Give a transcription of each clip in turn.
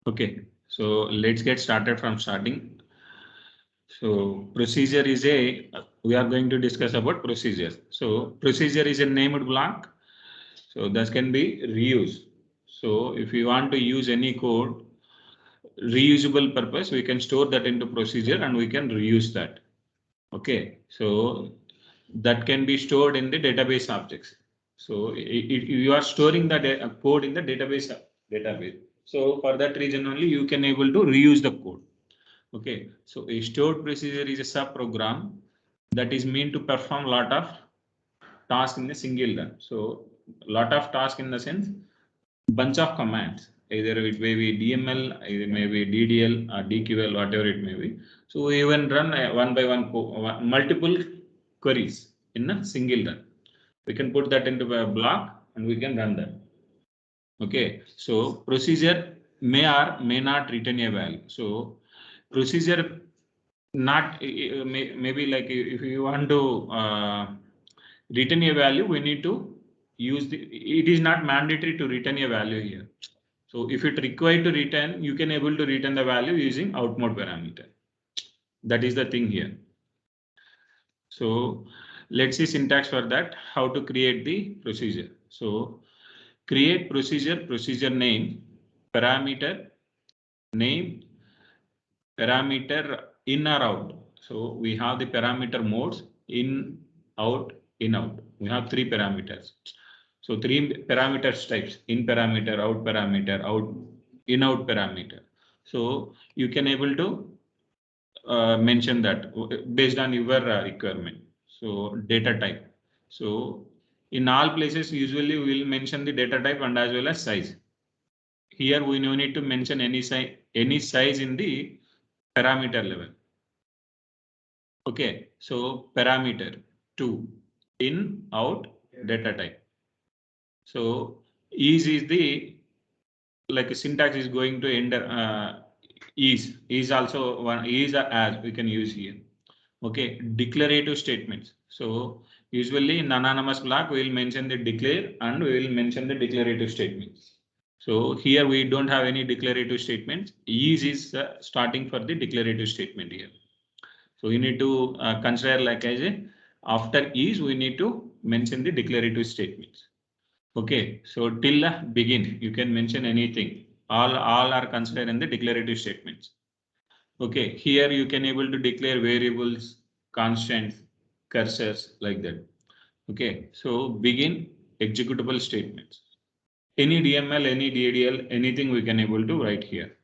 Okay, so let's get started from starting. So procedure is we are going to discuss about procedure. So procedure is a named block. So that can be reused. So if you want to use any code, reusable purpose, we can store that into procedure and we can reuse that. Okay, so that can be stored in the database objects. So you are storing the code in the database. So for that reason only you can able to reuse the code. Okay, so a stored procedure is a sub program that is meant to perform lot of tasks in a single run. So lot of tasks in the sense bunch of commands. Either it may be DML, either may be DDL or DQL, whatever it may be. So we even run one by one multiple queries in a single run. We can put that into a block and we can run that. Okay, so procedure may or may not return a value. So procedure not maybe like if you want to return a value, we need to use it is not mandatory to return a value here. So if it required to return, you can able to return the value using out mode parameter. That is the thing here. So let's see syntax for that, how to create the procedure. So create procedure name, parameter, name, parameter in or out. So we have the parameter modes in, out, in, out. We have three parameters. So three parameters types: in parameter, out parameter, out, in, out parameter. So you can able to mention that based on your requirement. So data type. So in all places, usually we will mention the data type and as well as size. Here we no need to mention any size in the parameter level. Okay, so parameter 2, in, out, data type. So is the like a syntax is going to enter is also one is as we can use here. Okay, declarative statements. So usually in anonymous block we will mention the declare and we will mention the declarative statements. So here we don't have any declarative statements. Is starting for the declarative statement here. So we need to consider like as a after is we need to mention the declarative statements. Okay, so till begin you can mention anything. All are considered in the declarative statements. Okay, here you can able to declare variables, constants, cursors like that. Okay, so begin executable statements. Any DML, any DDL, anything we can able to write here.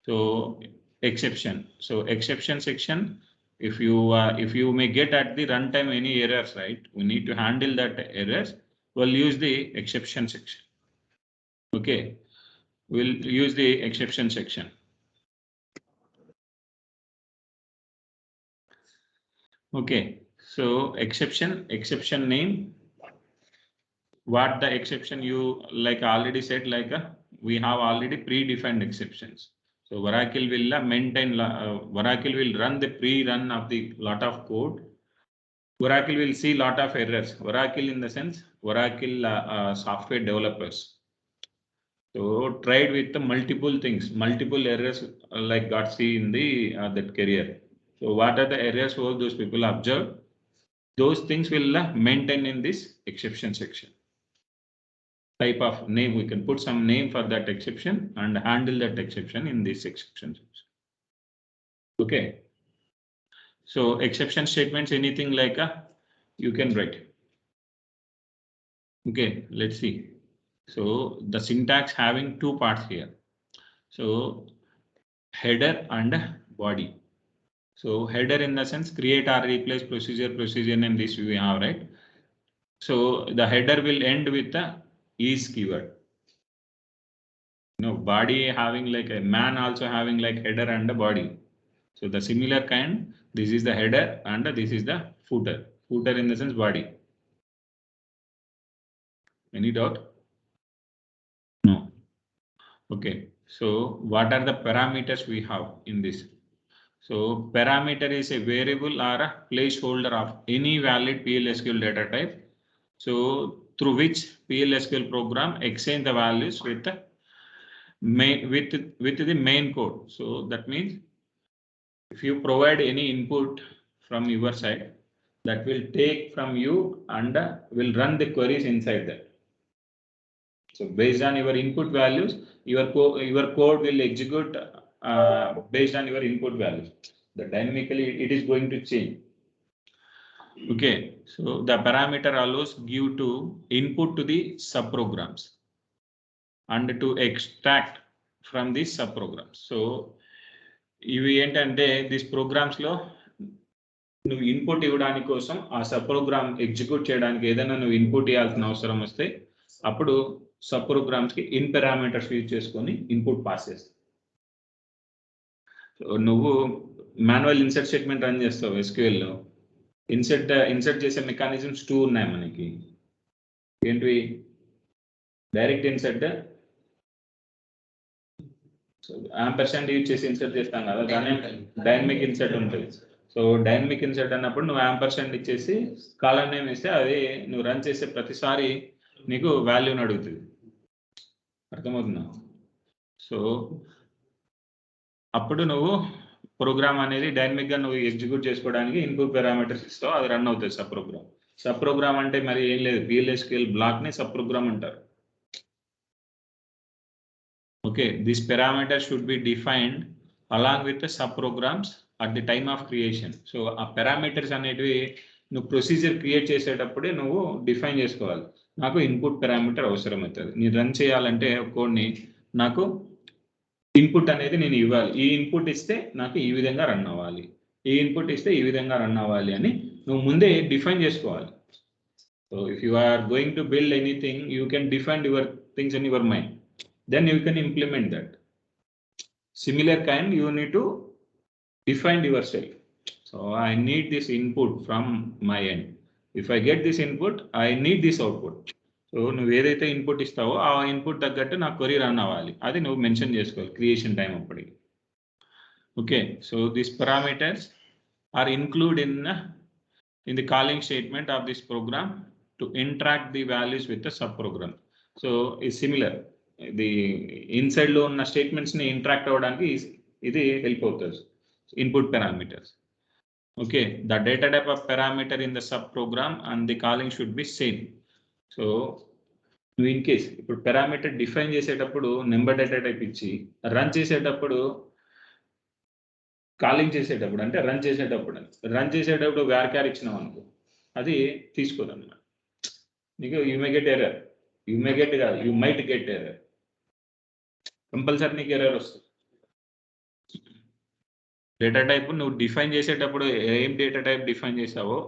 So exception. So exception section. If you may get at the runtime any errors, right? We need to handle that errors. We'll use the exception section. Okay, we'll use the exception section. Okay, so exception name. What the exception you like already said, like we have already predefined exceptions. So Oracle will maintain, Oracle will run the pre-run of the lot of code. Oracle will see lot of errors. Oracle in the sense, Oracle software developers. So tried with the multiple things, multiple errors like got see in the that career. So what are the errors all those people observe? Those things will maintain in this exception section. Type of name, we can put some name for that exception and handle that exception in this exception section. Okay. So exception statements, anything like you can write. Okay, let's see. So the syntax having two parts here. So header and body. So header in the sense create or replace procedure name this we have, right? So the header will end with the is keyword. Body having like a man also having like header and a body. So the similar kind, this is the header and this is the footer. Footer in the sense body. Any doubt? No. Okay. So what are the parameters we have in this? So parameter is a variable or a placeholder of any valid PLSQL data type. So through which PLSQL program exchange the values with the main code. So that means if you provide any input from your side, that will take from you and will run the queries inside that. So based on your input values, your code will execute based on your input values. That dynamically it is going to change. Okay, so the parameter allows give to input to the subprograms and to extract from these subprograms. So ఇవి ఏంటంటే this programmes లో నువ్వు input ఇవ్వడానికి కోసం ఆ sub programme execute చేయడానికి ఏదైనా నువ్వు ఇన్పుట్ ఇవ్వాల్సిన అవసరం వస్తే అప్పుడు సబ్ ప్రోగ్రామ్స్ కి ఇన్ పారామీటర్స్ యూజ్ చేసుకొని ఇన్పుట్ పాస్ చేస్తావు. సో నువ్వు మాన్యువల్ ఇన్సర్ట్ స్టేట్మెంట్ రన్ చేస్తావు ఎస్క్యూఎల్ లో. ఇన్సర్ట్ చేసే మెకానిజమ్స్ 2 ఉన్నాయి మనకి. ఏంటివి? డైరెక్ట్ ఇన్సర్ట్, యాంపర్సెంట్ యూజ్ చేసి ఇన్సర్ట్ చేస్తాం కదా, దాన్ని డైనమిక్ ఇన్సర్ట్ ఉంటుంది. సో డైనమిక్ ఇన్సర్ట్ అన్నప్పుడు నువ్వు యాంపర్సెంట్ ఇచ్చేసి కాలమ్ నేమ్ ఇస్తే అది నువ్వు రన్ చేసే ప్రతిసారి నీకు వాల్యూని అడుగుతుంది. అర్థమవుతుందా? సో అప్పుడు నువ్వు ప్రోగ్రామ్ అనేది డైనమిక్ గా నువ్వు ఎగ్జిక్యూట్ చేసుకోవడానికి ఇన్పుట్ పారామీటర్స్ ఇస్తావు, అది రన్ అవుతుంది సబ్ ప్రోగ్రామ్. సబ్ ప్రోగ్రామ్ అంటే మరి ఏం లేదు, PLSQL బ్లాక్ ని సబ్ ప్రోగ్రామ్ అంటారు. Okay, this parameter should be defined along with the subprograms at the time of creation. So ఆ parameters అనేటివి నువ్వు ప్రొసీజర్ క్రియేట్ చేసేటప్పుడే నువ్వు డిఫైన్ చేసుకోవాలి. నాకు ఇన్పుట్ పారామీటర్ అవసరం అవుతుంది. నేను రన్ చేయాలంటే కోడ్ని నాకు ఇన్పుట్ అనేది నేను ఇవ్వాలి. ఈ ఇన్పుట్ ఇస్తే నాకు ఈ విధంగా రన్ అవ్వాలి, ఈ ఇన్పుట్ ఇస్తే ఈ విధంగా రన్ అవ్వాలి అని నువ్వు ముందే డిఫైన్ చేసుకోవాలి. So if you are going to build anything, you can define your things in your mind. Then you can implement that. Similar kind, you need to define yourself. So I need this input from my end. If I get this input, I need this output. So నువ్వు ఏదైతే input ఇస్తావో ఆ input తగ్గట్టు నా query run అవ్వాలి, అది నువ్వు mention చేసుకోవాలి creation time అప్పటికి. Okay, so this parameters are include in the calling statement of this program to interact the values with the sub program. So it's similar. The inside లో ఉన్న statements ని interact అవ్వడానికి ఇది help అవుతుంది, input parameters. Okay, the data type of parameter in the sub program and the calling should be same. So నువ్వు in case ఇప్పుడు parameter define చేసేటప్పుడు number data type ఇచ్చి రన్ చేసేటప్పుడు కాలింగ్ చేసేటప్పుడు అంటే రన్ చేసేటప్పుడు వ్యార్క్యార్ ఇచ్చినావు అనుకో, అది తీసుకోదన్నమాట. నీకు you may get error, you might get error, compulsory నీకు ఎర్రర్ వస్తుంది. డేటా టైప్ నువ్వు డిఫైన్ చేసేటప్పుడు ఏం డేటా టైప్ డిఫైన్ చేసావో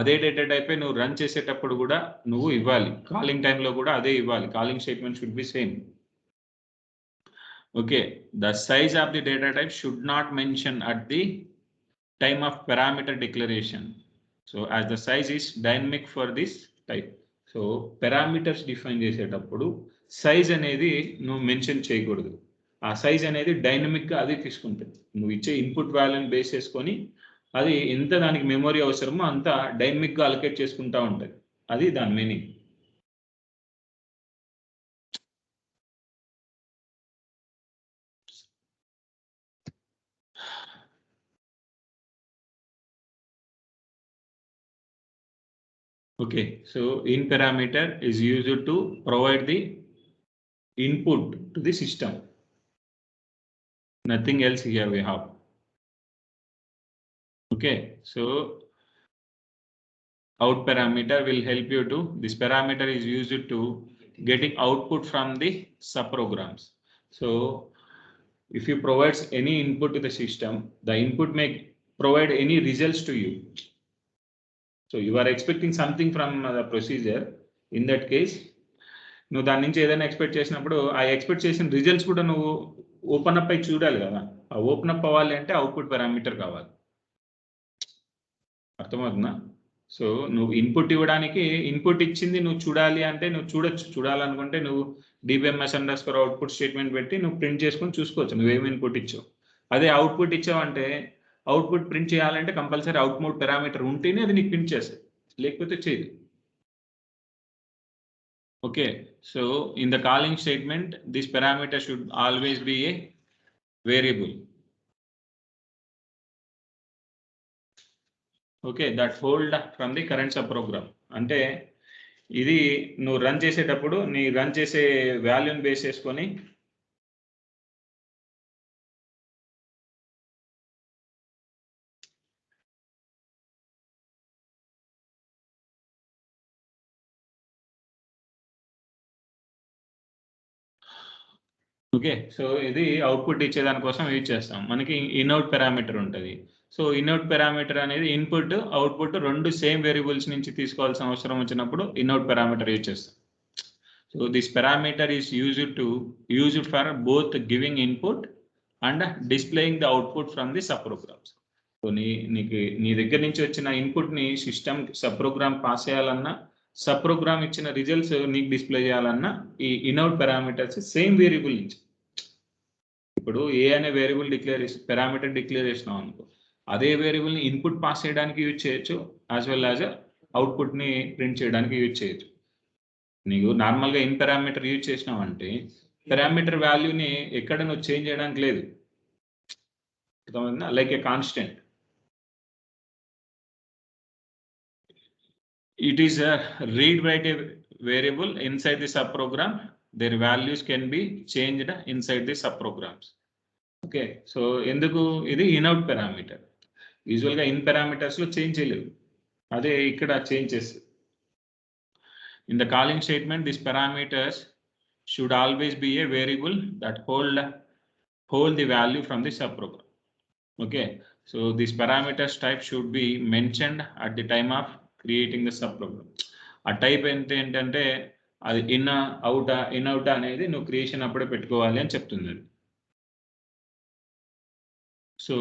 అదే డేటా టైపే నువ్వు రన్ చేసేటప్పుడు కూడా నువ్వు ఇవ్వాలి. కాలింగ్ టైంలో కూడా అదే ఇవ్వాలి. Calling statement should be same. Okay, the size of the data type should not mention at the time of parameter declaration. So as the size is dynamic for this type. So parameters define చేసేటప్పుడు size అనేది నువ్వు mention చేయకూడదు. ఆ size అనేది డైనమిక్గా అది తీసుకుంటుంది. నువ్వు ఇచ్చే ఇన్పుట్ వాల్యూని బేస్ చేసుకొని అది ఎంత దానికి మెమొరీ అవసరమో అంత డైనమిక్గా అలొకేట్ చేసుకుంటూ ఉంటుంది. అది దాని meaning. Okay, so in parameter is used to provide the input to the system. Nothing else here we have. Okay, so out parameter will help you to, this parameter is used to getting output from the subprograms. So if you provides any input to the system, the input may provide any results to you. So you are expecting something from the procedure. In that case, నువ్వు దాని నుంచి ఏదైనా expect చేసినప్పుడు ఆ expect చేసిన results కూడా నువ్వు open up అయి చూడాలి కదా. ఆ ఓపెన్ అప్ అవ్వాలి అంటే అవుట్పుట్ పారామీటర్ కావాలి. అర్థమవుతుందా? సో నువ్వు ఇన్పుట్ ఇవ్వడానికి ఇన్పుట్ ఇచ్చింది నువ్వు చూడాలి అంటే నువ్వు చూడొచ్చు. చూడాలనుకుంటే నువ్వు DBMS_output స్టేట్మెంట్ పెట్టి నువ్వు ప్రింట్ చేసుకొని చూసుకోవచ్చు నువ్వేమి ఇన్పుట్ ఇచ్చావు. అదే అవుట్పుట్ ఇచ్చావంటే అవుట్పుట్ ప్రింట్ చేయాలంటే కంపల్సరీ అవుట్పుట్ పారామీటర్ ఉంటేనే అది నీకు ప్రింట్ చేస్తుంది, లేకపోతే చేయదు. Okay, so in the calling statement, this parameter should always be a variable. Okay, that hold from the current subprogram. అంటే ఇది నువ్వు రన్ చేసేటప్పుడు నీ రన్ చేసే వాల్యూని బేస్ చేసుకొని ఓకే, సో ఇది అవుట్పుట్ ఇచ్చేదానికోసం యూజ్ చేస్తాం. మనకి ఇన్అవుట్ పారామీటర్ ఉంటుంది. సో ఇన్అవుట్ పారామీటర్ అనేది ఇన్పుట్ అవుట్పుట్ రెండు సేమ్ వేరియబుల్స్ నుంచి తీసుకోవాల్సిన అవసరం వచ్చినప్పుడు ఇన్అవుట్ పారామీటర్ యూజ్ చేస్తాం. So this parameter is used for both giving input and displaying the output from the sub programs. So నీ దగ్గర నుంచి వచ్చిన ఇన్పుట్ని సిస్టమ్ సబ్ ప్రోగ్రామ్ పాస్ చేయాలన్నా, సబ్ ప్రోగ్రామ్ ఇచ్చిన రిజల్ట్స్ నీకు డిస్ప్లే చేయాలన్నా ఈ ఇన్అవుట్ పారామీటర్స్ సేమ్ వేరియబుల్ నుంచి. ఇప్పుడు ఏ అనే వేరియబుల్ పారామీటర్ డిక్లేర్ చేసినాం అనుకో, అదే వేరియబుల్ని ఇన్పుట్ పాస్ చేయడానికి యూజ్ చేయొచ్చు, యాజ్ వెల్ యాజ్ అవుట్పుట్ని ప్రింట్ చేయడానికి యూజ్ చేయొచ్చు. నీకు నార్మల్గా ఇన్ పారామీటర్ యూజ్ చేసినావంటే పారామీటర్ వాల్యూని ఎక్కడ నువ్వు చేంజ్ చేయడానికి లేదు, like a constant. It is a read-write variable inside the subprogram. Their values can be changed inside the subprograms. Okay, so enduku idi inout parameter. Usually in parameters lo change cheyalevu, ade ikkada changes. In the calling statement, these parameters should always be a variable that hold the value from the subprogram. Okay, so this parameters type should be mentioned at the time of creating the sub program. ఆ type ఏంటంటే అది in out అనేది నువ్వు creation అప్పుడే పెట్టుకోవాలి అని చెప్తుంది. So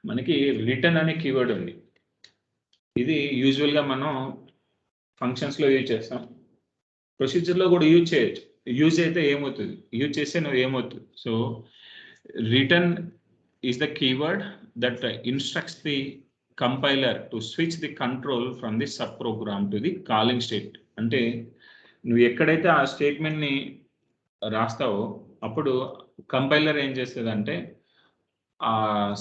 మనకి రిటర్న్ అనే కీవర్డ్ ఉంది. ఇది యూజువల్గా మనం ఫంక్షన్స్లో యూజ్ చేస్తాం, ప్రొసీజర్లో కూడా యూజ్ చేయొచ్చు. యూజ్ అయితే ఏమవుతుంది, యూజ్ చేస్తే నువ్వు ఏమవుతుంది. So return is the keyword that instructs the compiler to switch the control from the subprogram to the calling state. అంటే నువ్వు ఎక్కడైతే ఆ స్టేట్మెంట్ని రాస్తావో అప్పుడు కంపైలర్ ఏం చేస్తుందంటే ఆ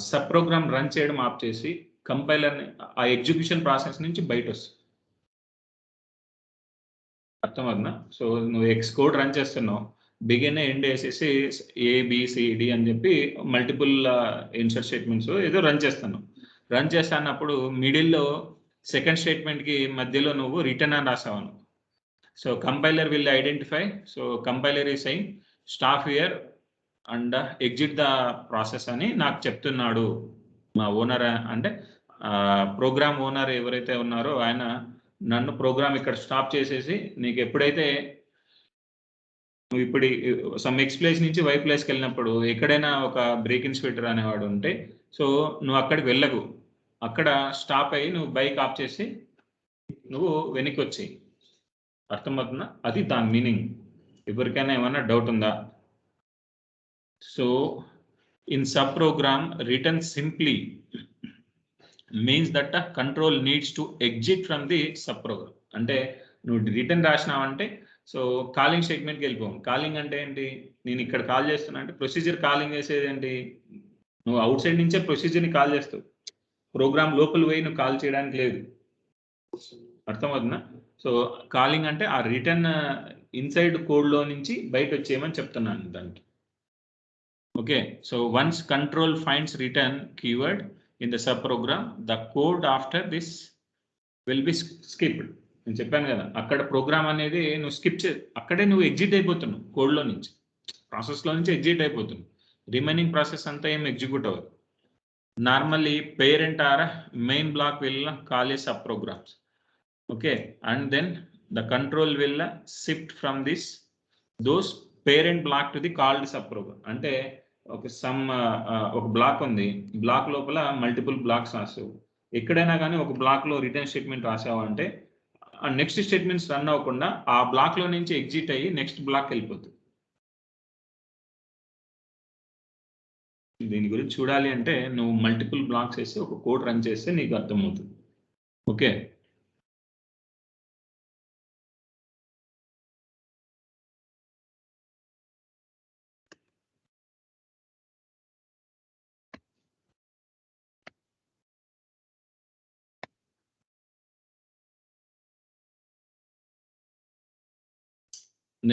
సబ్ ప్రోగ్రామ్ రన్ చేయడం ఆఫ్ చేసి కంపైలర్ని ఆ ఎగ్జిక్యూషన్ ప్రాసెస్ నుంచి బయట వస్తుంది. అర్థమవుతుందా? సో నువ్వు ఎక్స్ కోడ్ రన్ చేస్తున్నావు, బిగిన్ ఎండ్ వేసేసి ఏబిసిడి అని చెప్పి మల్టిపుల్ ఇన్సర్ట్ స్టేట్మెంట్స్ ఏదో రన్ చేస్తున్నావు. రన్ చేస్తున్నప్పుడు మిడిల్లో సెకండ్ స్టేట్మెంట్కి మధ్యలో నువ్వు రిటర్న్ అని రాసావు. So compiler will identify, so compiler is saying stop here and exit the process అని నాకు చెప్తున్నాడు మా ఓనర్. అంటే ప్రోగ్రామ్ ఓనర్ ఎవరైతే ఉన్నారో ఆయన నన్ను ప్రోగ్రామ్ ఇక్కడ స్టాప్ చేసేసి నీకు ఎప్పుడైతే నువ్వు ఇప్పుడు సమ్ ఎక్స్ ప్లేస్ నుంచి వై ప్లేస్కి వెళ్ళినప్పుడు ఎక్కడైనా ఒక బ్రేక్ ఇన్స్పెక్టర్ అనేవాడు ఉంటే సో నువ్వు అక్కడికి వెళ్ళకు, అక్కడ స్టాప్ అయ్యి నువ్వు బైక్ ఆఫ్ చేసి నువ్వు వెనక్కి వచ్చేయి. అర్థమవుతుందా? అది దాని మీనింగ్. ఎవరికైనా ఏమన్నా డౌట్ ఉందా? So in sub program return simply means that control needs to exit from the sub program. అంటే నువ్వు రిటర్న్ రాసినావంటే సో కాలింగ్ స్టేట్మెంట్కి వెళ్ళిపోం. కాలింగ్ అంటే ఏంటి, నేను ఇక్కడ కాల్ చేస్తున్నా అంటే ప్రొసీజర్ కాలింగ్ చేసేది ఏంటి, నువ్వు అవుట్ సైడ్ నుంచే ప్రొసీజర్ని కాల్ చేస్తావు, ప్రోగ్రామ్ లోపల పోయి నువ్వు కాల్ చేయడానికి లేదు. అర్థమవుతుందా? సో కాలింగ్ అంటే ఆ రిటర్న్ ఇన్సైడ్ కోడ్లో నుంచి బయట వచ్చేయమని చెప్తున్నాను దానికి. Okay, so once control finds return keyword in the sub program the code after this will be skipped. నేను చెప్పాను కదా, అక్కడ ప్రోగ్రామ్ అనేది నువ్వు స్కిప్ అక్కడే నువ్వు ఎగ్జిట్ అయిపోతున్నావు, కోడ్లో నుంచి ప్రాసెస్లో నుంచి ఎగ్జిట్ అయిపోతున్నావు. రిమైనింగ్ ప్రాసెస్ అంతా ఏం ఎగ్జిక్యూట్ అవ్వదు. Normally parent or main block will call a sub programs. Okay, and then the control will shift from this those parent block to the called sub program. అంటే ఒక black ఉంది, black లోపల multiple blocks రాసావు. ఎక్కడైనా కానీ ఒక బ్లాక్లో return statement రాసావు అంటే ఆ నెక్స్ట్ స్టేట్మెంట్స్ రన్ అవ్వకుండా ఆ బ్లాక్లో నుంచి ఎగ్జిట్ అయ్యి నెక్స్ట్ బ్లాక్ వెళ్ళిపోతుంది. దీని గురించి చూడాలి అంటే నువ్వు మల్టిపుల్ బ్లాక్స్ వేసి ఒక కోడ్ రన్ చేస్తే నీకు అర్థమవుతుంది. ఓకే.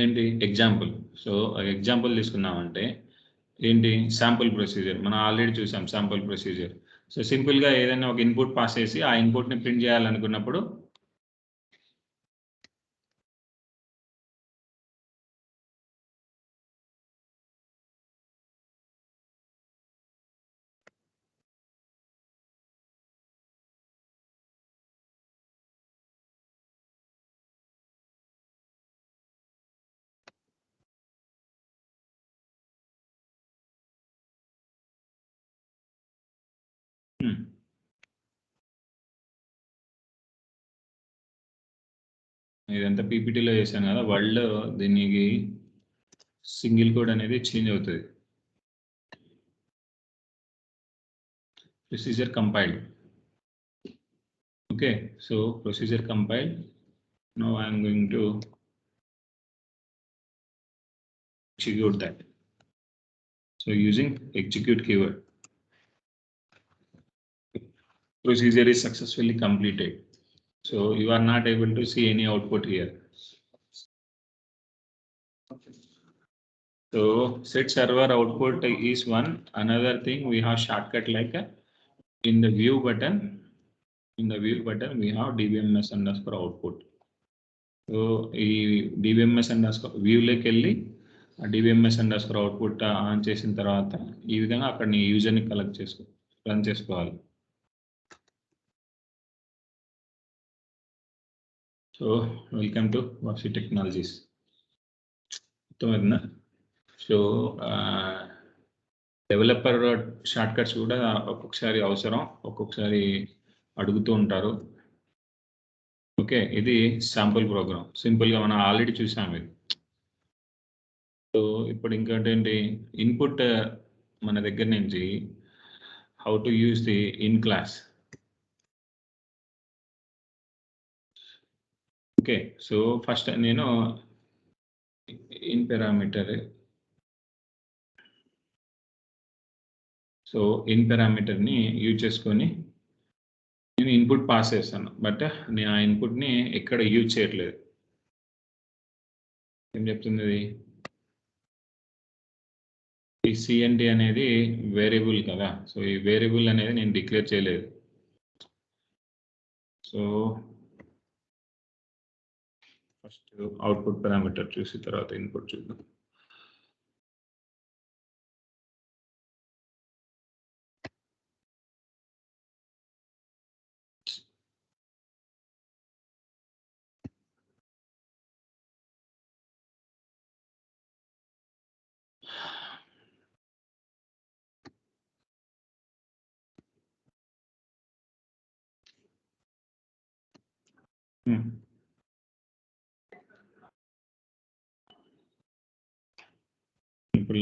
ఏంటి ఎగ్జాంపుల్. సో ఎగ్జాంపుల్ తీసుకున్నామంటే ఏంటి శాంపుల్ ప్రొసీజర్ మనం ఆల్రెడీ చూసాం. Sample procedure. సో సింపుల్గా ఏదైనా ఒక ఇన్పుట్ పాస్ చేసి ఆ ఇన్పుట్ని ప్రింట్ చేయాలనుకున్నప్పుడు ఇదంతా పీపీటీలో చేశాను కదా, వరల్డ్ దీనికి సింగిల్ కోడ్ అనేది చేంజ్ అవుతుంది. Procedure compiled. Okay. So procedure compiled. Now I'm going to execute that. So using execute keyword, procedure is successfully completed. So you are not able to see any output here. So set server output is one. Another thing, we have shortcut like in the view button. In the view button, we have dbms underscore output. So dbms underscore view like dbms underscore output on చేసిన తర్వాత ఈ విధంగా అక్కడ నీ యూజర్ని collect run చేసుకోవాలి. So welcome to Vashi technologies. అర్థమైందా? So developer shortcuts కూడా ఒక్కొక్కసారి అవసరం, ఒక్కొక్కసారి అడుగుతూ ఉంటారు. ఓకే. ఇది శాంపుల్ ప్రోగ్రామ్. సింపుల్గా మనం ఆల్రెడీ చూసాం ఇది. సో ఇప్పుడు ఇంకోటి ఏంటి, ఇన్పుట్ మన దగ్గర నుంచి how to use the in class. Okay. So first నేను ఇన్ పారామీటర్, సో ఇన్ పారామీటర్ని యూజ్ చేసుకొని నేను ఇన్పుట్ పాస్ చేస్తాను, బట్ నేను ఆ ఇన్పుట్ని ఎక్కడ యూజ్ చేయట్లేదు. ఏం చెప్తుంది ఇది? ఈ సిఎన్డి అనేది వేరియబుల్ కదా, సో ఈ వేరియబుల్ అనేది నేను డిక్లేర్ చేయలేదు. సో ఫస్ట్ అవుట్పుట్ పారామీటర్ చూసి తర్వాత ఇన్పుట్ చూద్దాం. ఇప్పుడు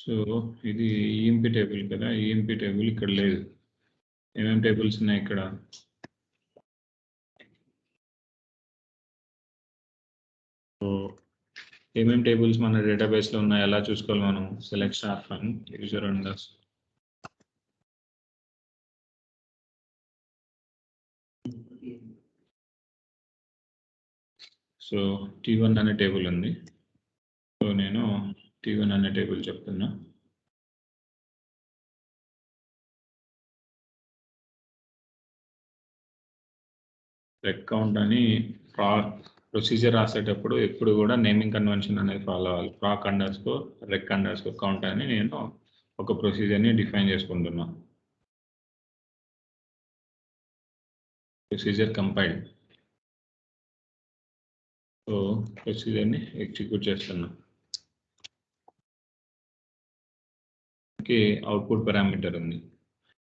సో ఇది ఈఎంపీ టేబుల్ కదా, ఈఎంపీ టేబుల్ ఇక్కడ లేదు. ఏమేమి టేబుల్స్ ఉన్నాయి ఇక్కడ? సో ఏమేమి టేబుల్స్ మన డేటాబేస్లో ఉన్నాయి ఎలా చూసుకోవాలి మనం? Select star from user unders. So T1 అనే టేబుల్ ఉంది. సో నేను T1 అనే టేబుల్ చెప్తున్నా. రెక్ కౌంట్ అని ప్రొసీజర్ రాసేటప్పుడు ఎప్పుడు కూడా నేమింగ్ కన్వెన్షన్ అనేది ఫాలో అవ్వాలి. ప్రాక్ అండర్స్కోర్ రెక్ అండర్స్కోర్ కౌంట్ అని నేను ఒక ప్రొసీజర్ని డిఫైన్ చేసుకుంటున్నా. Procedure compiled. సో ప్రొసీజర్ని ఎగ్జిక్యూట్ చేస్తున్నాం. ఓకే, అవుట్పుట్ పారామీటర్ ఉంది.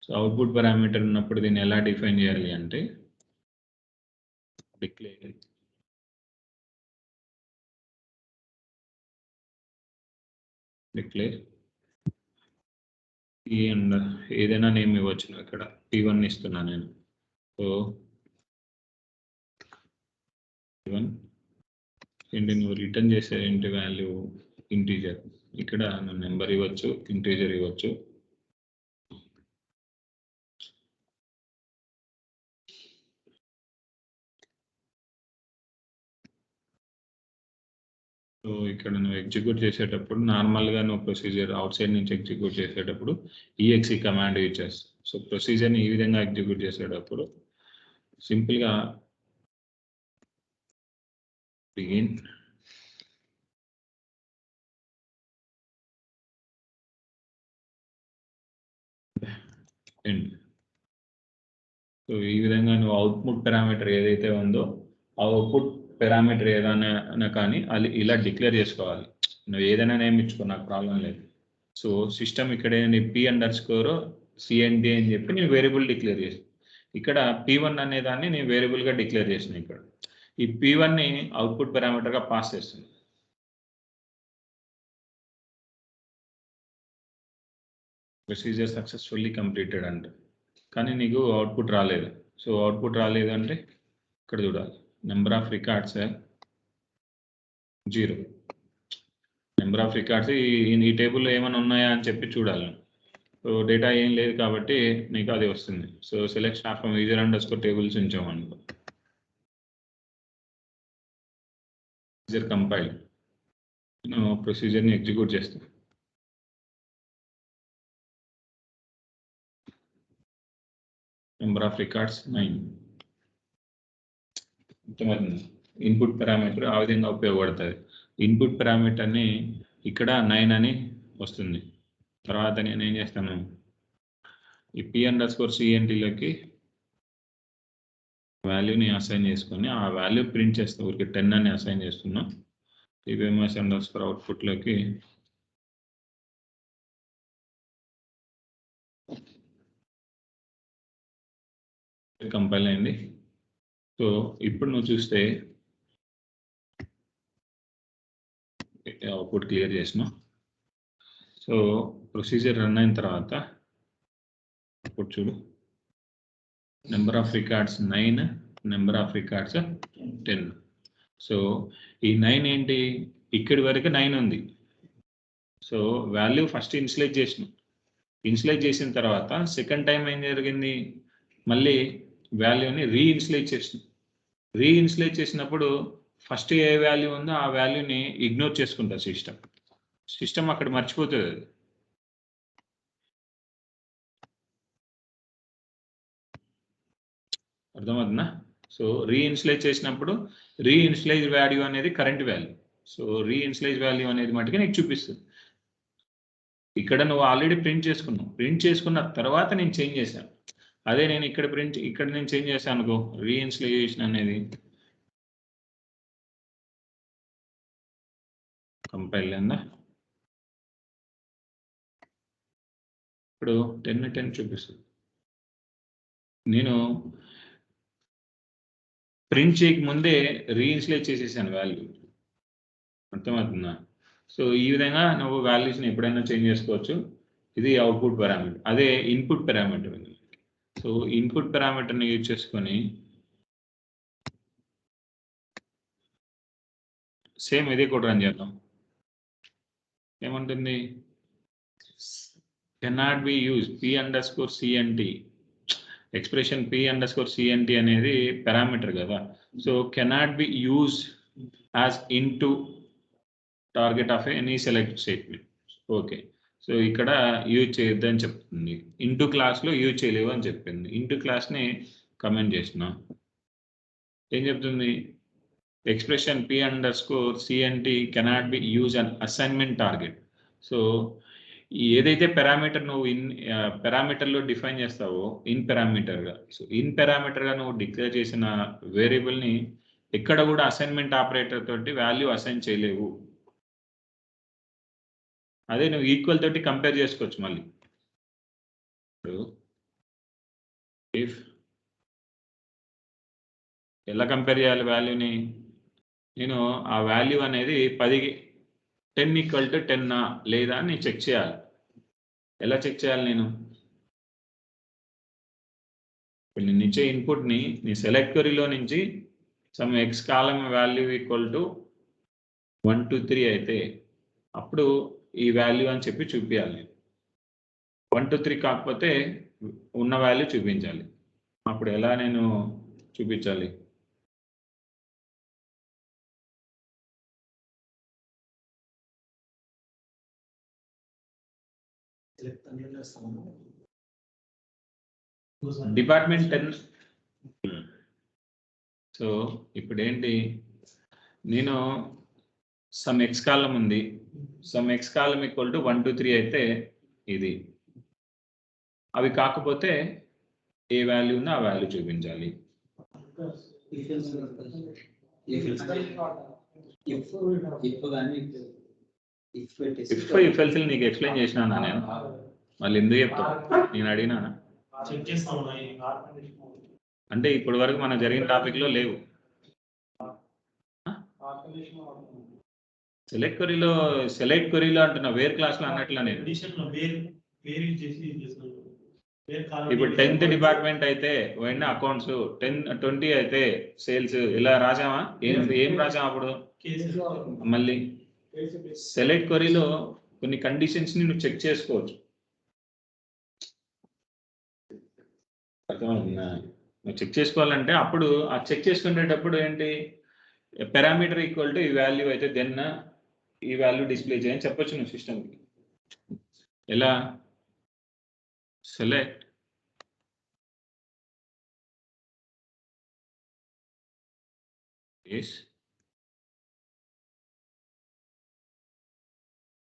సో అవుట్పుట్ పారామీటర్ ఉన్నప్పుడు దీన్ని ఎలా డిఫైన్ చేయాలి అంటే డిక్లేర్ ఈ అండ్ ఏదైనా నేమ్ ఇవ్వచ్చు. ఇక్కడ P1 ఇస్తున్నా నేను. సో P1 ఏంటి, నువ్వు రిటర్న్ చేసే ఏంటి వాల్యూ ఇంటీజర్. ఇక్కడ నువ్వు నెంబర్ ఇవ్వచ్చు, ఇంటీజర్ ఇవ్వచ్చు. సో ఇక్కడ నువ్వు ఎగ్జిక్యూట్ చేసేటప్పుడు నార్మల్గా నువ్వు ప్రొసీజర్ అవుట్ సైడ్ నుంచి ఎగ్జిక్యూట్ చేసేటప్పుడు EXE కమాండ్ యూజ్ చేస్తావు. సో ప్రొసీజర్ని ఈ విధంగా ఎగ్జిక్యూట్ చేసేటప్పుడు సింపుల్గా బిగిన్ ఎండ్. సో ఈ విధంగా నువ్వు అవుట్పుట్ పారామీటర్ ఏదైతే ఉందో ఆ అవుట్పుట్ పారామీటర్ ఏదైనా కానీ అది ఇలా డిక్లేర్ చేసుకోవాలి. నువ్వు ఏదైనా నేమ్ ఇచ్చుకో, నాకు ప్రాబ్లం లేదు. సో సిస్టమ్ ఇక్కడ P_CNT అని చెప్పి నేను వేరియబుల్ డిక్లేర్ చేసి, ఇక్కడ P1 అనే దాన్ని నేను వేరియబుల్గా డిక్లేర్ చేసిన. ఇక్కడ ఈ P1ని అవుట్పుట్ పారామీటర్గా పాస్ చేస్తుంది. ప్రొసీజర్ సక్సెస్ఫుల్లీ కంప్లీటెడ్ అంట, కానీ నీకు అవుట్పుట్ రాలేదు. సో అవుట్పుట్ రాలేదు అంటే ఇక్కడ చూడాలి, number of records 0. Number of records ఈ టేబుల్లో ఏమైనా ఉన్నాయా అని చెప్పి చూడాలి. సో డేటా ఏం లేదు కాబట్టి నీకు అది వస్తుంది. So select star from user underscore tables ఉంచామనుకో, ప్రొసీజర్ కంపైల్, నేను ప్రొసీజర్ని ఎగ్జిక్యూట్ చేస్తాను. Number of records 9. Input parameter ఆ విధంగా ఉపయోగపడుతుంది. ఇన్పుట్ పారామీటర్ని ఇక్కడ 9 అని వస్తుంది. తర్వాత నేను ఏం చేస్తాను, ఈ P_CNTలోకి వాల్యూని అసైన్ చేసుకొని ఆ వాల్యూ ప్రింట్ చేస్తాను. ఊరికి 10 అని అసైన్ చేస్తున్నా. PBMS_outputలోకి కంపైల్ అయింది. సో ఇప్పుడు నువ్వు చూస్తే అవుట్పుట్ క్లియర్ చేసిన. సో ప్రొసీజర్ రన్ అయిన తర్వాత అవుట్పుట్ చూడు, number of records 9, number of records 10. So ఈ 9 ఏంటి, ఇక్కడి వరకు 9 ఉంది. సో వాల్యూ ఫస్ట్ ఇన్స్లైజ్ చేసిన తర్వాత సెకండ్ టైం ఏం జరిగింది, మళ్ళీ వాల్యూని రీఇన్స్లైజ్ చేసినప్పుడు ఫస్ట్ ఏ వాల్యూ ఉందో ఆ వాల్యూని ఇగ్నోర్ చేసుకుంటుంది సిస్టమ్ అక్కడ మర్చిపోతుంది అది. అర్థమవుతుందా? సో రీఇన్స్లైజ్ చేసినప్పుడు రీఇన్స్లైజ్ వాల్యూ అనేది కరెంట్ వాల్యూ. సో రీఇన్స్లైజ్ వాల్యూ అనేది మటుకు నీకు చూపిస్తుంది. ఇక్కడ నువ్వు ఆల్రెడీ ప్రింట్ చేసుకున్న తర్వాత నేను చేంజ్ చేశాను. అదే నేను ఇక్కడ నేను చేంజ్ చేశాను అనుకో, రీఇన్స్లైజేషన్ అనేది కంపైల్ అయిందా, ఇప్పుడు 10 చూపిస్తుంది. నేను ప్రింట్ చేయక ముందే రీఇన్స్లైజ్ చేసేసాను వాల్యూ. అర్థమవుతుందా? సో ఈ విధంగా నువ్వు వాల్యూస్ని ఎప్పుడైనా చేంజ్ చేసుకోవచ్చు. ఇది అవుట్పుట్ పారామీటర్. అదే ఇన్పుట్ పారామీటర్ ఉంది. సో ఇన్పుట్ పారామీటర్ని యూజ్ చేసుకొని సేమ్ ఇదే కూడా రన్ చేద్దాం. ఏమంటుంది, cannot be use P_CNT. Expression P_CNT అనేది పారామీటర్ కదా. So cannot be use as into target of any select statement. Okay, so ఇక్కడ యూజ్ చేయొద్దని చెప్తుంది. ఇంటూ క్లాస్లో యూజ్ చేయలేవు అని చెప్పింది. ఇంటూ క్లాస్ని కమెంట్ చేసిన ఏం చెప్తుంది, expression P_CNT cannot be use an assignment target. So ఏదైతే పారామీటర్ నువ్వు పారామీటర్లో డిఫైన్ చేస్తావో ఇన్ పారామీటర్గా, సో ఇన్ పారామీటర్గా నువ్వు డిక్లేర్ చేసిన వేరియబుల్ని ఎక్కడ కూడా అసైన్మెంట్ ఆపరేటర్ తోటి వాల్యూ అసైన్ చేయలేవు. అదే నువ్వు ఈక్వల్ తోటి కంపేర్ చేసుకోవచ్చు. మళ్ళీ ఇఫ్ ఎలా కంపేర్ చేయాలి వాల్యూని, నేను ఆ వాల్యూ అనేది 10 ఈక్వల్ టు 10 లేదా అని చెక్ చేయాలి. ఎలా చెక్ చేయాలి? నేను నేను ఇచ్చే ఇన్పుట్ని నీ సెలెక్ట్ క్వరీలో నుంచి some X column value equal to 1 2 3 అయితే అప్పుడు ఈ వాల్యూ అని చెప్పి చూపించాలి. 1 2 3 కాకపోతే ఉన్న వాల్యూ చూపించాలి. అప్పుడు ఎలా నేను చూపించాలి? డిపార్ట్మెంట్ 10. సో ఇప్పుడు ఏంటి, నేను సమ్ ఎక్స్ కాలం ఉంది, some X column equal to 1 2 3 అయితే ఇది, అవి కాకపోతే ఏ వాల్యూ ఉందో ఆ వాల్యూ చూపించాలి. ఇఫ్ ఎల్స్ నీకు ఎక్స్ప్లెయిన్ చేసినా నేను, మళ్ళీ ఎందుకు చెప్తాను? నేను అడిగినా అంటే ఇప్పటి వరకు మనం జరిగిన టాపిక్ లో లేవు. సెలెక్ట్ క్వరీలో అంటున్నా, వేర్ క్లాస్ లో అన్నట్లు నేను. ఇప్పుడు 10th డిపార్ట్మెంట్ అయితే పోయిన అకౌంట్స్, 20 అయితే సేల్స్, ఇలా రాసామా? ఏం రాసాం అప్పుడు? మళ్ళీ సెలెక్ట్ క్వరీలో కొన్ని కండిషన్స్ ని నువ్వు చెక్ చేసుకోవచ్చు. నువ్వు చెక్ చేసుకోవాలంటే అప్పుడు ఆ చెక్ చేసుకునేటప్పుడు ఏంటి, పారామీటర్ ఈక్వల్ టు ఈ వాల్యూ అయితే దెన్ ఈ వాల్యూ డిస్ప్లే చేయని చెప్పొచ్చు నువ్వు సిస్టమ్కి. ఎలా? Select is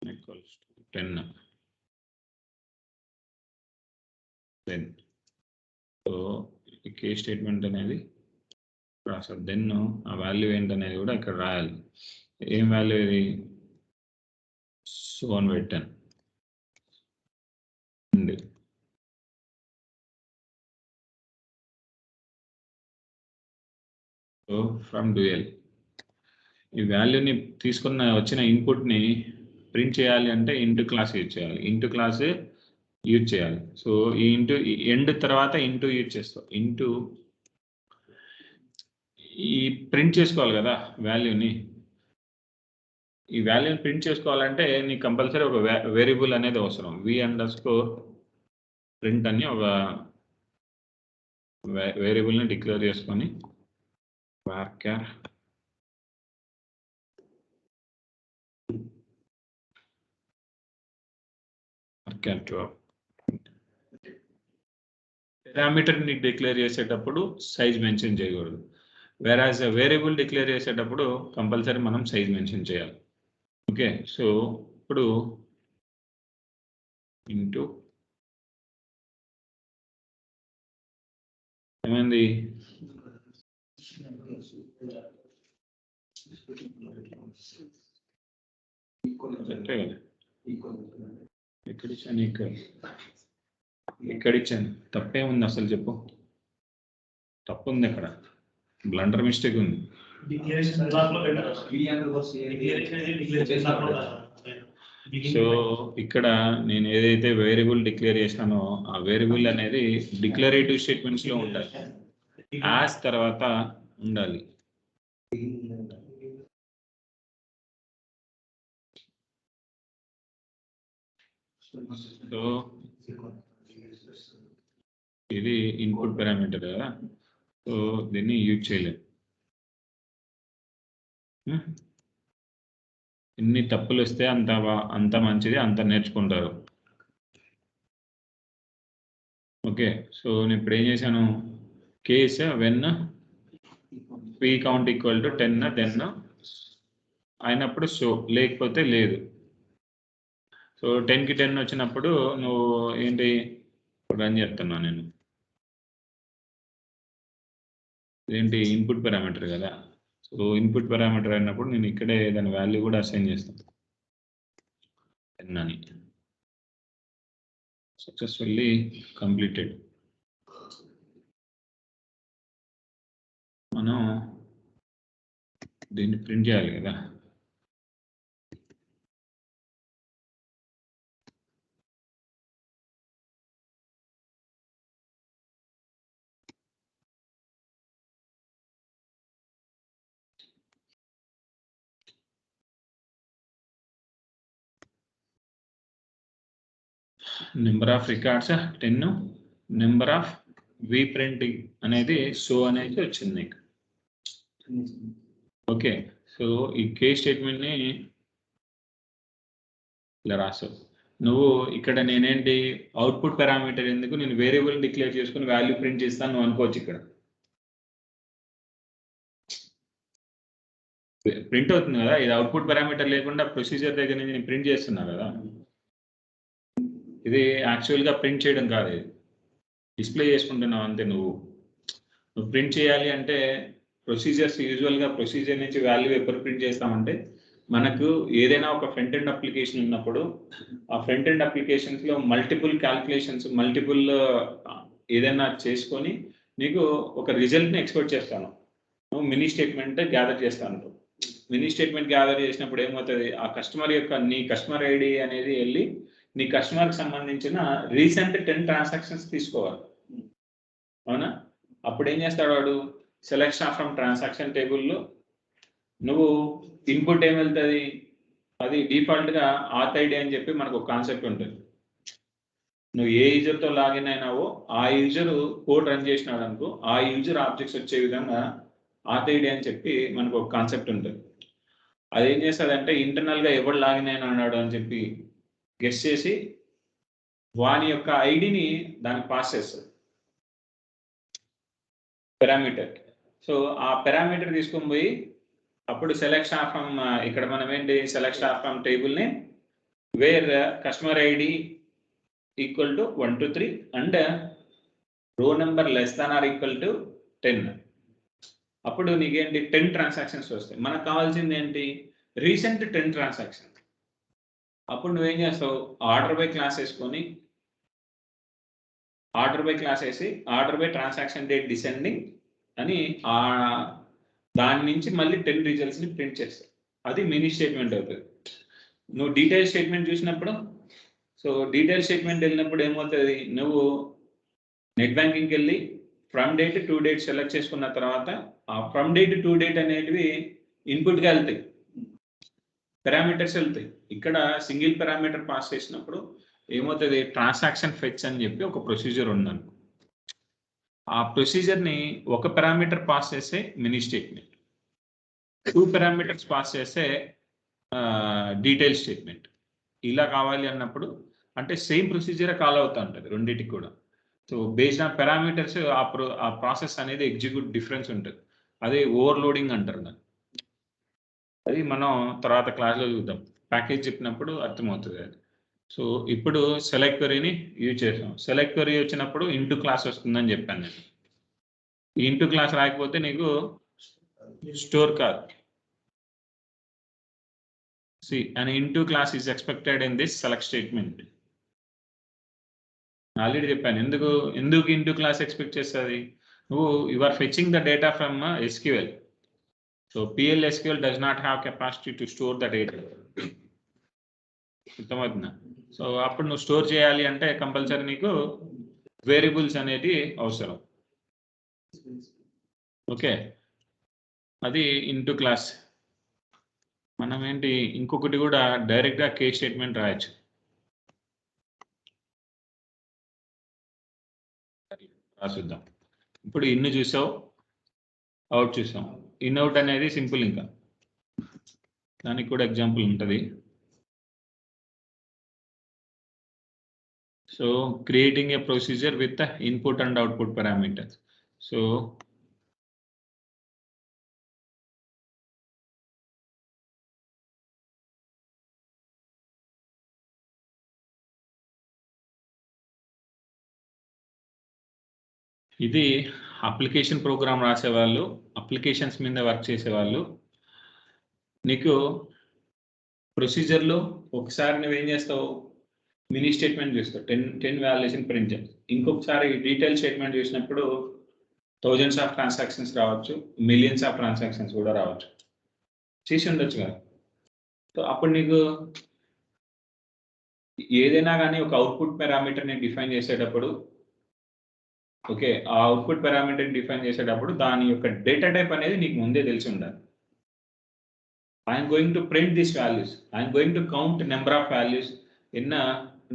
equals to 10 then. So ఈ కేస్ స్టేట్మెంట్ అనేది రాసారు. దెన్ ఆ వాల్యూ ఏంటనేది కూడా ఇక్కడ రాయాలి. ఏం వాల్యూ ఇది? సో అని పెట్టాను. సో ఫ్రమ్ డ్యూయల్ ఈ వాల్యూని తీసుకున్న వచ్చిన ఇన్పుట్ని ప్రింట్ చేయాలి అంటే ఇంటూ క్లాస్ యూజ్ చేయాలి. ఇంటూ క్లాస్ యూజ్ చేయాలి. సో ఈ ఇంటూ ఎండ్ తర్వాత ఇంటూ యూజ్ చేస్తాం. ఇంటూ ఈ ప్రింట్ చేసుకోవాలి కదా వాల్యూని. ఈ వాల్యూని ప్రింట్ చేసుకోవాలంటే నీకు కంపల్సరీ ఒక వేరియబుల్ అనేది అవసరం. v_print అని ఒక వేరియబుల్ని డిక్లేర్ చేసుకొని varchar పారామీటర్ ని డిక్లేర్ చేసేటప్పుడు సైజ్ మెన్షన్ చేయకూడదు. వేరాజ్ వేరియబుల్ డిక్లేర్ చేసేటప్పుడు కంపల్సరీ మనం సైజ్ మెన్షన్ చేయాలి. ఓకే, సో ఇప్పుడు ఇంటూ ఏమైంది? ఇక్కడ ఇచ్చాను తప్పే ఉంది అసలు చెప్పు. తప్పు ఉంది అక్కడ, బ్లండర్ మిస్టేక్ ఉంది. సో ఇక్కడ నేను ఏదైతే వేరియబుల్ డిక్లేర్ చేసినానో ఆ వేరియబుల్ అనేది డిక్లరేటివ్ స్టేట్మెంట్స్ లో ఉండాలి. యాజ్ తర్వాత ఉండాలి. సో ఇది ఇన్పుట్ పారామీటర్ కదా, సో దీన్ని యూజ్ చేయలేదు. ఎన్ని తప్పులు వస్తే అంత మంచిది, అంత నేర్చుకుంటారు. ఓకే, సో నేను ఇప్పుడు ఏం చేశాను, case when p count equal to 10 then అయినప్పుడు షో, లేకపోతే లేదు. సో సో 10కి 10 వచ్చినప్పుడు నువ్వు ఏంటి రన్ చెప్తున్నా నేను ఏంటి ఇన్పుట్ పారామీటర్ కదా. సో ఇన్పుట్ పారామీటర్ అయినప్పుడు నేను ఇక్కడే దాని వాల్యూ కూడా అసైన్ చేస్తాను 10 అని. Successfully completed. మనం దీన్ని ప్రింట్ చేయాలి కదా. Number of records 10, number of printing అనేది సో అనేది వచ్చింది నీకు. ఓకే, సో ఈ కేస్ స్టేట్మెంట్ని ఇలా రాసావు నువ్వు. ఇక్కడ నేనేంటి అవుట్పుట్ పారామీటర్ ఎందుకు నేను వేరియబుల్ డిక్లేర్ చేసుకుని వాల్యూ ప్రింట్ చేస్తాను నువ్వు అనుకోవచ్చు. ఇక్కడ ప్రింట్ అవుతుంది కదా, ఇది అవుట్పుట్ పారామీటర్ లేకుండా ప్రొసీజర్ దగ్గర నుంచి నేను ప్రింట్ చేస్తున్నా కదా. ఇది యాక్చువల్గా ప్రింట్ చేయడం కాదు, ఇది డిస్ప్లే చేసుకుంటున్నావు అంతే. నువ్వు ప్రింట్ చేయాలి అంటే ప్రొసీజర్స్ యూజువల్గా ప్రొసీజర్ నుంచి వాల్యూ ఎప్పుడు ప్రింట్ చేస్తామంటే మనకు ఏదైనా ఒక ఫ్రంట్ ఎండ్ అప్లికేషన్ ఉన్నప్పుడు ఆ ఫ్రంట్ ఎండ్ అప్లికేషన్స్లో మల్టిపుల్ క్యాల్కులేషన్స్ మల్టిపుల్ ఏదైనా చేసుకొని నీకు ఒక రిజల్ట్ని ఎక్స్పెక్ట్ చేస్తాను. నువ్వు మినీ స్టేట్మెంట్ గ్యాదర్ చేస్తాను. మినీ స్టేట్మెంట్ గ్యాదర్ చేసినప్పుడు ఏమవుతుంది, ఆ కస్టమర్ యొక్క నీ కస్టమర్ ఐడి అనేది వెళ్ళి నీ కస్టమర్కి సంబంధించిన రీసెంట్ 10 ట్రాన్సాక్షన్స్ తీసుకోవాలి. అవునా? అప్పుడు ఏం చేస్తాడు వాడు, సెలెక్షన్ ఫ్రమ్ ట్రాన్సాక్షన్ టేబుల్లో నువ్వు ఇన్పుట్ ఏం వెళ్తుంది, అది డిఫాల్ట్గా ఆత్ ఐడి అని చెప్పి మనకు ఒక కాన్సెప్ట్ ఉంటుంది. నువ్వు ఏ యూజర్తో లాగిన్ అయినావో ఆ యూజర్ కోడ్ రన్ చేసినాడు అనుకో, ఆ యూజర్ ఆబ్జెక్ట్స్ వచ్చే విధంగా ఆత్ ఐడి అని చెప్పి మనకు ఒక కాన్సెప్ట్ ఉంటుంది. అది ఏం చేస్తుందంటే ఇంటర్నల్గా ఎవరు లాగిన్ అయినా అన్నాడు అని చెప్పి గెస్ చేసి వాని యొక్క ఐడిని దానికి పాస్ చేస్తుంది పారామీటర్. సో ఆ పారామీటర్ తీసుకొని పోయి అప్పుడు సెలెక్షన్ ఫ్రమ్ ఇక్కడ మనం ఏంటి selection from table name wear customer ID equal to 1 to 3 and రో number less than or equal to 10. అప్పుడు నీకేంటి 10 ట్రాన్సాక్షన్స్ వస్తాయి. మనకు కావాల్సింది ఏంటి, రీసెంట్ 10 ట్రాన్సాక్షన్. అప్పుడు నువ్వేం చేస్తావు, ఆర్డర్ బై క్లాస్ వేసుకొని ఆర్డర్ బై క్లాస్ వేసి order by transaction date descending అని దాని నుంచి మళ్ళీ 10 రిజల్ట్స్ని ప్రింట్ చేస్తావు. అది మినీ స్టేట్మెంట్ అవుతుంది. నువ్వు డీటెయిల్ స్టేట్మెంట్ చూసినప్పుడు, సో డీటెయిల్ స్టేట్మెంట్ వెళ్ళినప్పుడు ఏమవుతుంది, నువ్వు నెట్ బ్యాంకింగ్కి వెళ్ళి from date to date select చేసుకున్న తర్వాత ఆ ఫ్రమ్ డేట్ టు డేట్ అనేటివి ఇన్పుట్గా వెళ్తాయి, పారామీటర్స్ వెళ్తాయి. ఇక్కడ సింగిల్ పారామీటర్ పాస్ చేసినప్పుడు ఏమవుతుంది, ట్రాన్సాక్షన్ ఫెచ్ అని చెప్పి ఒక ప్రొసీజర్ ఉందనుకో. ఆ ప్రొసీజర్ని ఒక పారామీటర్ పాస్ చేస్తే మినీ స్టేట్మెంట్, 2 పారామీటర్స్ పాస్ చేస్తే డీటెయిల్ స్టేట్మెంట్. ఇలా కావాలి అన్నప్పుడు అంటే సేమ్ ప్రొసీజరే కాల్ అవుతూ ఉంటుంది రెండింటికి కూడా. సో బేస్డ్ ఆన్ పారామీటర్స్ ఆ ప్రాసెస్ అనేది ఎగ్జిక్యూట్ డిఫరెన్స్ ఉంటుంది. అదే ఓవర్లోడింగ్ అంటారు దాన్ని. అది మనం తర్వాత క్లాస్లో చూద్దాం, ప్యాకేజ్ చెప్పినప్పుడు అర్థమవుతుంది అది. సో ఇప్పుడు సెలెక్ట్ క్వరీని యూజ్ చేసాం. సెలెక్ట్ క్వరీ వచ్చినప్పుడు ఇంటూ క్లాస్ వస్తుందని చెప్పాను నేను. ఈ ఇంటూ క్లాస్ రాకపోతే నీకు స్టోర్ కాదు. See, an into class is expected in this select statement. Already చెప్పాను ఎందుకు ఇంటూ క్లాస్ ఎక్స్పెక్ట్ చేస్తుంది. you are fetching the data from SQL. So PL/SQL does not have capacity to store the data. అర్థమవుతుందా? So అప్పుడు నువ్వు store చేయాలి అంటే compulsory నీకు variables అనేది అవసరం. ఓకే, అది ఇంటూ క్లాస్. మనం ఏంటి ఇంకొకటి కూడా డైరెక్ట్గా కేస్ స్టేట్మెంట్ రాయొచ్చు. రాసిద్దాం. ఇప్పుడు ఇన్ చూసావు, అవుట్ చూసాం. ఇన్ అవుట్ అనేది సింపుల్, ఇంకా దానికి కూడా ఎగ్జాంపుల్ ఉంటుంది. So creating a procedure with input and output parameters. So ఇది అప్లికేషన్ ప్రోగ్రామ్ రాసేవాళ్ళు, అప్లికేషన్స్ మీద వర్క్ చేసేవాళ్ళు. నీకు ప్రొసీజర్లో ఒకసారి నువ్వేం చేస్తావు, మినీ స్టేట్మెంట్ చూస్తావు, 10 వాల్యుయేషన్ ప్రింట్ చేస్తావు. ఇంకొకసారి డీటెయిల్ స్టేట్మెంట్ చూసినప్పుడు థౌజండ్స్ ఆఫ్ ట్రాన్సాక్షన్స్ రావచ్చు, మిలియన్స్ ఆఫ్ ట్రాన్సాక్షన్స్ కూడా రావచ్చు, చేసి ఉండొచ్చు కదా. సో అప్పుడు నీకు ఏదైనా కానీ ఒక అవుట్పుట్ పారామీటర్ని డిఫైన్ చేసేటప్పుడు, ఓకే, ఆ అవుట్పుట్ పారామీటర్ డిఫైన్ చేసేటప్పుడు దాని యొక్క డేటా టైప్ అనేది నీకు ముందే తెలిసి ఉండాలి. I'm going to print this values, I'm going to count number of values in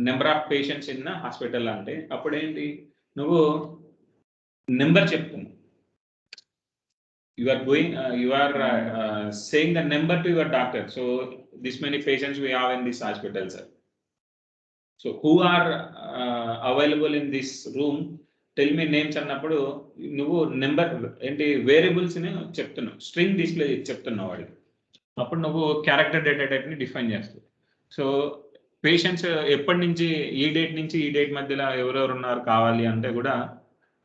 number of patients in hospital అంటే అప్పుడు ఏంటి, నువ్వు నెంబర్ చెప్తున్నావు. You are going, you are saying the number to your doctor. So this many patients we have in this hospital, sir. So who are available in this room? Tell me names అన్నప్పుడు నువ్వు number ఏంటి వేరియబుల్స్ని చెప్తున్నావు, string display చెప్తున్నావు వాడికి. అప్పుడు నువ్వు character data టైప్ని define చేస్తావు. So patients ఎప్పటి నుంచి ఈ డేట్ నుంచి ఈ డేట్ మధ్యలో ఎవరెవరు ఉన్నారు కావాలి అంటే కూడా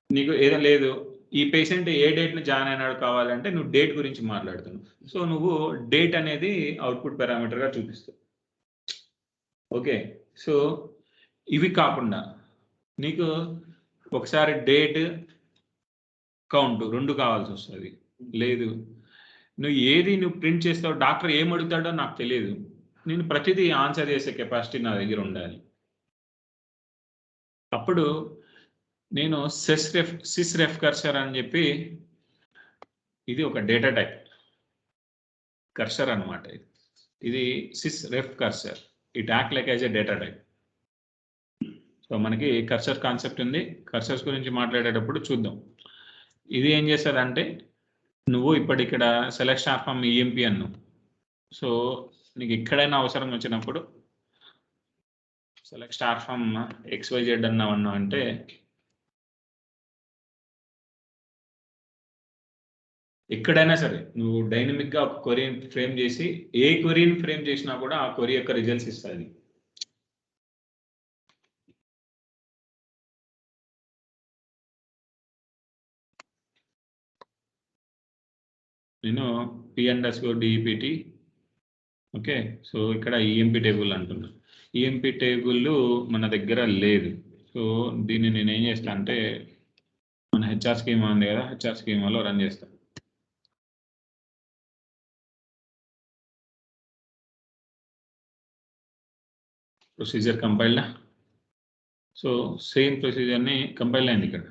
నీకు ఏదో లేదు, ఈ పేషెంట్ ఏ డేట్ని జాయిన్ అయినాడు కావాలంటే నువ్వు డేట్ గురించి మాట్లాడుతున్నావు. సో నువ్వు డేట్ అనేది అవుట్పుట్ పారామీటర్గా చూపిస్తావు. ఓకే, సో ఇవి కాకుండా నీకు ఒకసారి డేట్ కౌంట్ రెండు కావాల్సి వస్తుంది. లేదు, నువ్వు ప్రింట్ చేస్తావు, డాక్టర్ ఏం అడుగుతాడో నాకు తెలియదు, నేను ప్రతిదీ ఆన్సర్ చేసే కెపాసిటీ నా దగ్గర ఉండాలి. అప్పుడు నేను సిస్ రెఫ్ కర్సర్ అని చెప్పి, ఇది ఒక డేటా టైప్ కర్సర్ అనమాట. ఇది sys ref cursor, it act like as a data type. So మనకి కర్సర్ కాన్సెప్ట్ ఉంది, కర్సర్స్ గురించి మాట్లాడేటప్పుడు చూద్దాం. ఇది ఏం చేస్తుందంటే, నువ్వు ఇక్కడ సెలెక్ట్ స్టార్ ఫ్రమ్ ఈఎంపి అను. సో నీకు ఎక్కడైనా అవసరం వచ్చినప్పుడు సెలెక్ట్ స్టార్ ఫ్రమ్ XYZ అన్నావన్నా అంటే ఎక్కడైనా సరే నువ్వు డైనమిక్గా ఒక క్వరీని ఫ్రేమ్ చేసి ఏ క్వరీని ఫ్రేమ్ చేసినా కూడా ఆ క్వరీ యొక్క రిజల్ట్స్ ఇస్తుంది. నేను P_DEPT, ఓకే. సో ఇక్కడ ఈఎంపి టేబుల్ అంటున్నా, ఈఎంపి టేబుల్ మన దగ్గర లేదు. సో దీన్ని నేను ఏం చేస్తా అంటే, మన హెచ్ఆర్ స్కీమా ఉంది కదా, హెచ్ఆర్ స్కీమాలో రన్ చేస్తాను. Procedure compiled. సో సేమ్ ప్రొసీజర్ని కంపైల్ అయింది ఇక్కడ.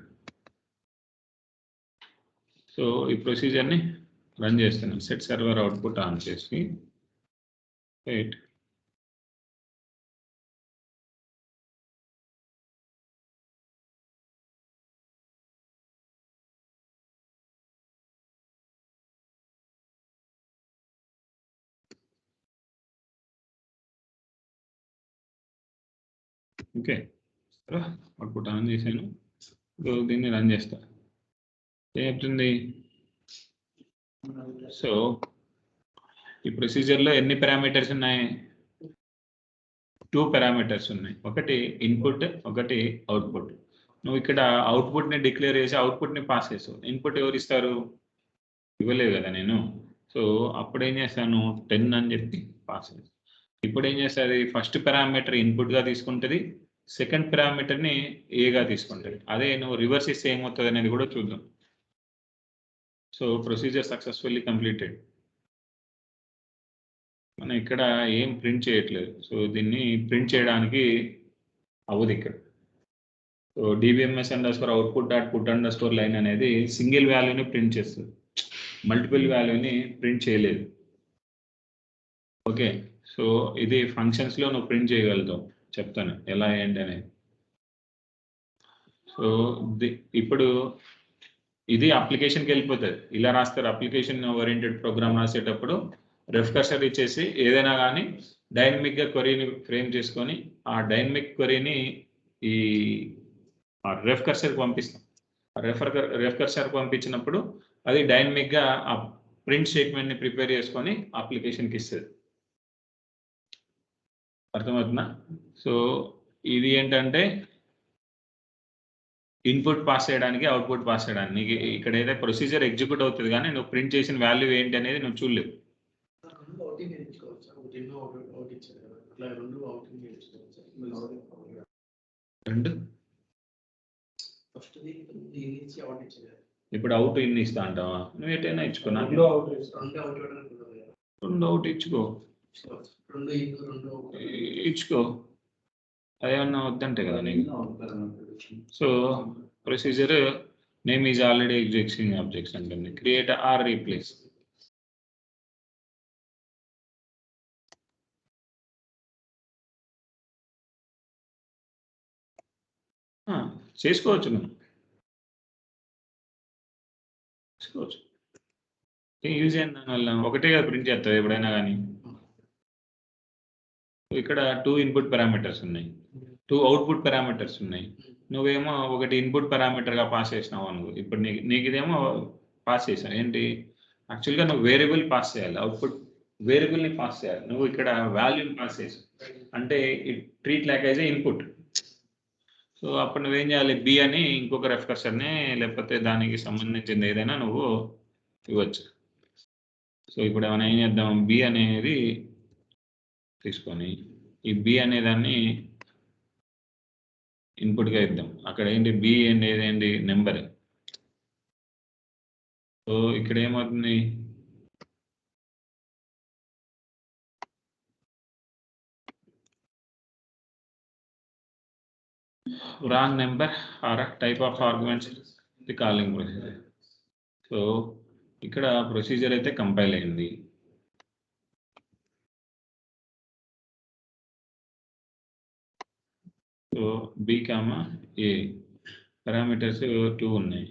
సో ఈ ప్రొసీజర్ని రన్ చేస్తున్నాను, సెట్ సర్వర్ అవుట్పుట్ ఆన్ చేసి వెయిట్. ఓకే, అవుట్పుట్ ఆన్ చేశాను. దీన్ని రన్ చేస్తా, ఏం చెప్తుంది. సో ఈ ప్రొసీజర్లో ఎన్ని పారామీటర్స్ ఉన్నాయి, 2 పారామీటర్స్ ఉన్నాయి, ఒకటి ఇన్పుట్, ఒకటి అవుట్పుట్. నువ్వు ఇక్కడ అవుట్పుట్ని డిక్లేర్ చేసి అవుట్పుట్ని పాస్ చేసావు, ఇన్పుట్ ఎవరు ఇస్తారు, ఇవ్వలేదు కదా నేను. సో అప్పుడు ఏం చేస్తాను, 10 అని చెప్పి పాస్ చేస్తాను. ఇప్పుడు ఏం చేస్తుంది, ఫస్ట్ పారామీటర్ ఇన్పుట్గా తీసుకుంటుంది, సెకండ్ పారామీటర్ని ఏగా తీసుకుంటుంది. అదే నువ్వు రివర్స్ ఇస్తే ఏమవుతుంది అనేది కూడా చూద్దాం. So procedure successfully completed. మనం ఇక్కడ ఏం ప్రింట్ చేయట్లేదు, సో దీన్ని ప్రింట్ చేయడానికి అవ్వదు ఇక్కడ. సో DBMS_output.put_line అనేది సింగిల్ వాల్యూని ప్రింట్ చేస్తుంది, మల్టిపుల్ వాల్యూని ప్రింట్ చేయలేదు. ఓకే, సో ఇది ఫంక్షన్స్లో నువ్వు ప్రింట్ చేయగలుగుతావు, చెప్తాను ఎలా ఏంటి అనేది. సో ఇప్పుడు ఇది అప్లికేషన్కి వెళ్ళిపోతుంది, ఇలా రాస్తారు. అప్లికేషన్ ఓరియంటెడ్ ప్రోగ్రామ్ రాసేటప్పుడు రెఫ్ కర్సర్ ఇచ్చేసి ఏదైనా కానీ డైనమిక్గా క్వరీని ఫ్రేమ్ చేసుకొని ఆ డైనమిక్ క్వరీని ఈ రెఫ్ కర్సర్కి పంపిస్తాం. రెఫ్ కర్సర్కి పంపించినప్పుడు అది డైనమిక్గా ఆ ప్రింట్ స్టేట్మెంట్ని ప్రిపేర్ చేసుకొని అప్లికేషన్కి ఇస్తుంది. అర్థమవుతుందా? సో ఇది ఏంటంటే ఇన్పుట్ పాస్ చేయడానికి, అవుట్పుట్ పాస్ చేయడానికి. నీకు ఇక్కడ ఏదైతే ప్రొసీజర్ ఎగ్జిక్యూట్ అవుతుంది కానీ నువ్వు ప్రింట్ చేసిన వాల్యూ ఏంటి అనేది నువ్వు చూడలేవు. రెండు ఇప్పుడు అవుట్ ఇన్ ఇస్తా అంటావా? నువ్వు ఎటైనా ఇచ్చుకున్నా, రెండు అవుట్ ఇచ్చుకో, ఇచ్చుకో, అదేమన్నా వద్దంటే కదా నీకు. So procedure name is already existing objects అంటుంది. Create or replace. చేసుకోవచ్చు, నువ్వు చేసుకోవచ్చు. యూజ్ అయిన దానివల్ల ఒకటే కదా ప్రింట్ చేస్తావు ఎప్పుడైనా కానీ. ఇక్కడ 2 ఇన్పుట్ పారామీటర్స్ ఉన్నాయి, 2 అవుట్పుట్ పారామీటర్స్ ఉన్నాయి. నువ్వేమో ఒకటి ఇన్పుట్ పారామీటర్గా పాస్ చేసినావు నువ్వు. ఇప్పుడు నీకు ఇదేమో పాస్ చేసావు ఏంటి, యాక్చువల్గా నువ్వు వేరియబుల్ పాస్ చేయాలి, అవుట్పుట్ వేరియబుల్ని పాస్ చేయాలి. నువ్వు ఇక్కడ వాల్యూని పాస్ చేసావు అంటే it treat like as a input. So అప్పుడు నువ్వేం చేయాలి, బి అని ఇంకొక రెఫరెన్సర్ని లేకపోతే దానికి సంబంధించింది ఏదైనా నువ్వు ఇవ్వచ్చు. సో ఇప్పుడు ఏమైనా ఏం చేద్దాం, బి అనేది తీసుకొని ఈ బి అనేదాన్ని ఇన్పుట్గా ఇద్దాం. అక్కడ ఏంటి బి అనేది ఏంటి, నెంబర్. సో ఇక్కడ ఏమవుతుంది, wrong number or a type of arguments the calling procedure. So ఇక్కడ ప్రొసీజర్ అయితే కంపైల్ అయింది. సో బి కామా ఏ పారామీటర్స్ 2 ఉన్నాయి.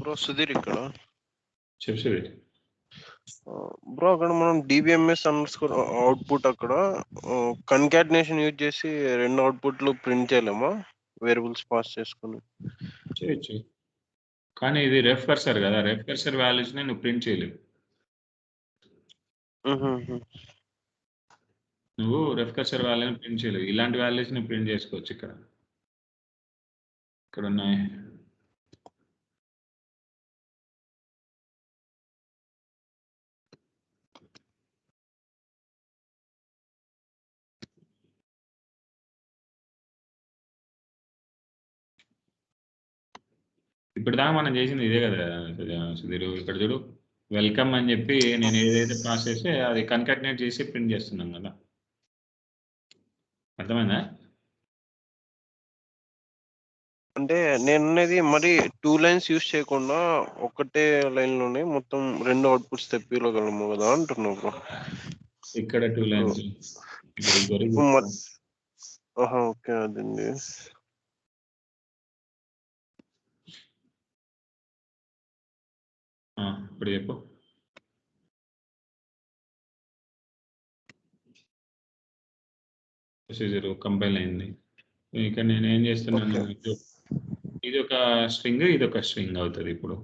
బ్రో సుధీర్ ఇక్కడ చెప్పు. బ్రో అక్కడ మనం డిబిఎంఎస్ అండర్స్కోర్ అవుట్పుట్ అక్కడ కన్కాటినేషన్ యూజ్ చేసి 2 అవుట్పుట్లు ప్రింట్ చేయలేమా వేరియబుల్స్ పాస్ చేసుకుని? చేయొచ్చు, కానీ ఇది రెఫ్ కర్సర్ కదా, రెఫ్ కర్సర్ వాల్యూస్ని నువ్వు ప్రింట్ చేయలేవు. నువ్వు రెఫ్ కర్సర్ వాల్యూని ప్రింట్ చేయలేవు. ఇలాంటి వాల్యూస్ని ప్రింట్ చేసుకోవచ్చు. ఇక్కడ ఉన్నాయి. ఇప్పుడు దాకా మనం చేసింది ఇదే కదా సుధీర్. ఇక్కడ చూడు, వెల్కమ్ అని చెప్పి నేను ఏదైతే పాస్ చేస్తే అది కన్కాటినేట్ చేసి ప్రింట్ చేస్తున్నాం కదా, అర్థమైందా? అంటే నేను అనేది మరి 2 లైన్స్ యూజ్ చేయకుండా ఒకటే లైన్ లోనే మొత్తం 2 అవుట్పుట్స్ తెప్పియగలము కదా అంటున్నావు బ్రో. ఇక్కడ 2 లైన్స్. ఓకే అదండి. ఇప్పుడు చెప్పు. ప్రొసీజర్ కంపైల్ అయింది. ఇక్కడ నేను ఏం చేస్తున్నాను, ఇది ఒక స్ట్రింగ్, ఇది ఒక స్ట్రింగ్ అవుతుంది. ఇప్పుడు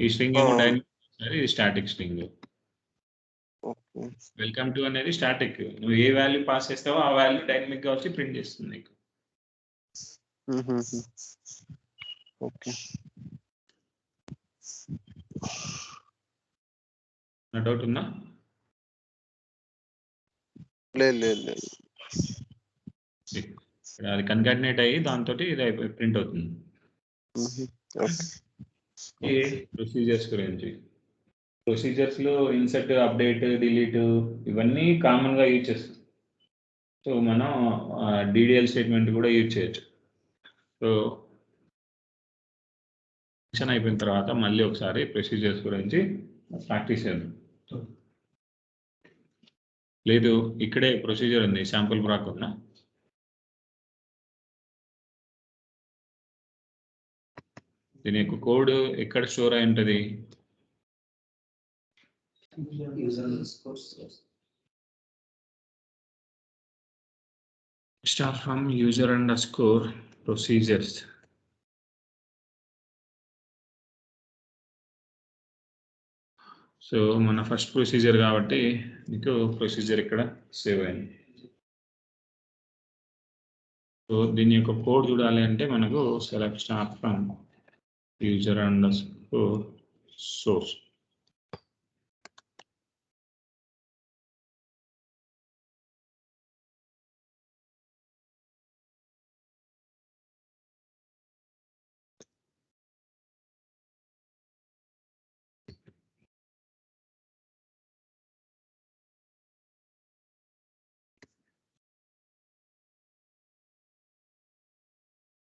ఈ స్ట్రింగ్ ఏమో డైనమిక్, ఇది స్టాటిక్ స్ట్రింగ్. వెల్కమ్ టు అనేది స్టాటిక్. నువ్వు ఏ వాల్యూ పాస్ చేస్తావో ఆ వాల్యూ డైనమిక్ గా వచ్చి ప్రింట్ చేస్తుంది నీకు. ఓకే, నా డౌట్ ఉందా? లేదు. అది కన్కాటినేట్ అయ్యి దాంతో ఇది ప్రింట్ అవుతుంది. ప్రొసీజర్స్ గురించి, ప్రొసీజర్స్ లో ఇన్సర్ట్, అప్డేట్, డిలీట్ ఇవన్నీ కామన్ గా యూజ్ చేస్తాం. సో మనం డిడిఎల్ స్టేట్మెంట్ కూడా యూజ్ చేయొచ్చు. సో సెక్షన్ అయిపోయిన తర్వాత మళ్ళీ ఒకసారి ప్రొసీజర్స్ గురించి ప్రాక్టీస్ చేద్దాం. లేదు ఇక్కడే ప్రొసీజర్ ఉంది, శాంపుల్ బ్రాక్ ఉందా? దీని యొక్క కోడ్ ఎక్కడ స్టోర్ అయి ఉంటుంది? Start from user underscore procedures. So మన ఫస్ట్ ప్రొసీజర్ కాబట్టి మీకు ప్రొసీజర్ ఇక్కడ సేవ్ అయింది. సో దీని యొక్క కోడ్ చూడాలి అంటే మనకు select start from user underscore source.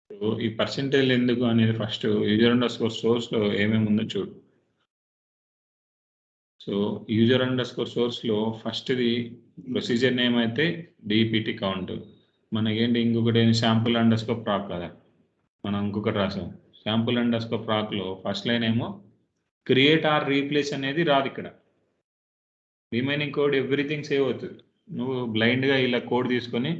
So ఈ పర్సెంటేజ్ ఎందుకు అనేది ఫస్ట్ యూజర్ అండర్స్కోర్ సోర్స్లో ఏమేమి ఉందో చూడు. సో యూజర్ అండర్స్కోర్ సోర్స్లో ఫస్ట్ది ప్రొసీజర్ నేమ్ అయితే డిపిటి కౌంట్. మనకేంటి ఇంకొకటి శాంపుల్ అండర్స్కోర్ ప్రాక్ కదా, మనం ఇంకొకటి రాసాం. శాంపుల్ అండర్స్కోర్ ప్రాక్లో ఫస్ట్ లైన్ ఏమో క్రియేట్ ఆర్ రీప్లేస్ అనేది రాదు. ఇక్కడ రిమైనింగ్ కోడ్ ఎవ్రీథింగ్ సేవ్ అవుతుంది. నువ్వు బ్లైండ్గా ఇలా కోడ్ తీసుకొని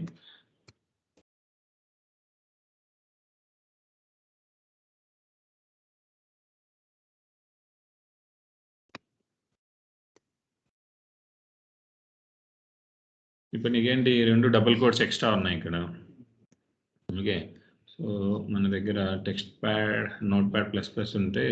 ఇప్పుడు నీకేంటి రెండు డబుల్ కోడ్స్ ఎక్స్ట్రా ఉన్నాయి ఇక్కడ. ఓకే, సో మన దగ్గర TextPad Notepad plus plus ఉంటే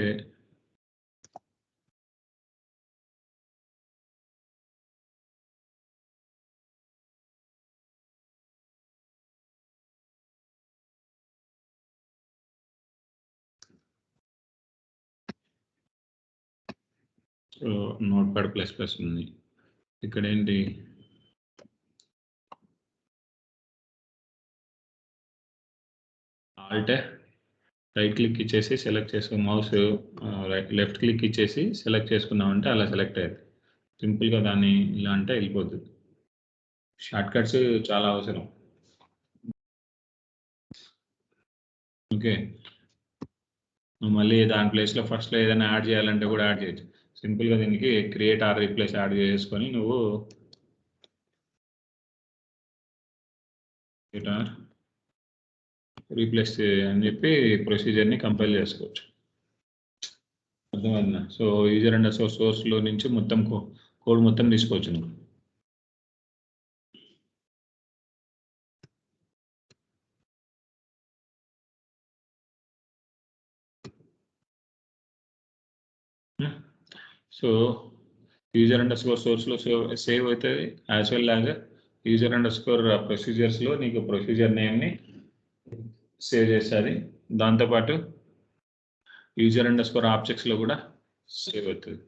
so Notepad plus plus ఉంది. ఇక్కడ ఏంటి ఆల్ట్ రైట్ క్లిక్ ఇచ్చేసి సెలెక్ట్ చేసుకుని మౌస్ లెఫ్ట్ క్లిక్ ఇచ్చేసి సెలెక్ట్ చేసుకున్నామంటే అలా సెలెక్ట్ అయ్యేది. సింపుల్గా దాన్ని ఇలా అంటే వెళ్ళిపోతుంది. షార్ట్ కట్స్ చాలా అవసరం. ఓకే, నువ్వు మళ్ళీ దాని ప్లేస్లో ఫస్ట్లో ఏదైనా యాడ్ చేయాలంటే కూడా యాడ్ చేయొచ్చు. సింపుల్గా దీనికి క్రియేట్ ఆర్ రీప్లేస్ యాడ్ చేసుకొని నువ్వు రీప్లేస్ అని చెప్పి ప్రొసీజర్ని కంపైల్ చేసుకోవచ్చు. అర్థమైందా? సో యూజర్ అండర్స్కోర్ సోర్స్లో నుంచి మొత్తం కోడ్ మొత్తం తీసుకోవచ్చు నువ్వు. సో యూజర్ అండర్స్కోర్ సోర్స్లో సేవ్ అవుతుంది, as well as user underscore ప్రొసీజర్స్లో నీకు ప్రొసీజర్ నేమ్ని సేవ్ చేస్తుంది. దాంతోపాటు యూజర్ అండర్స్కోర్ ఆబ్జెక్ట్స్లో కూడా సేవ్ అవుతుంది.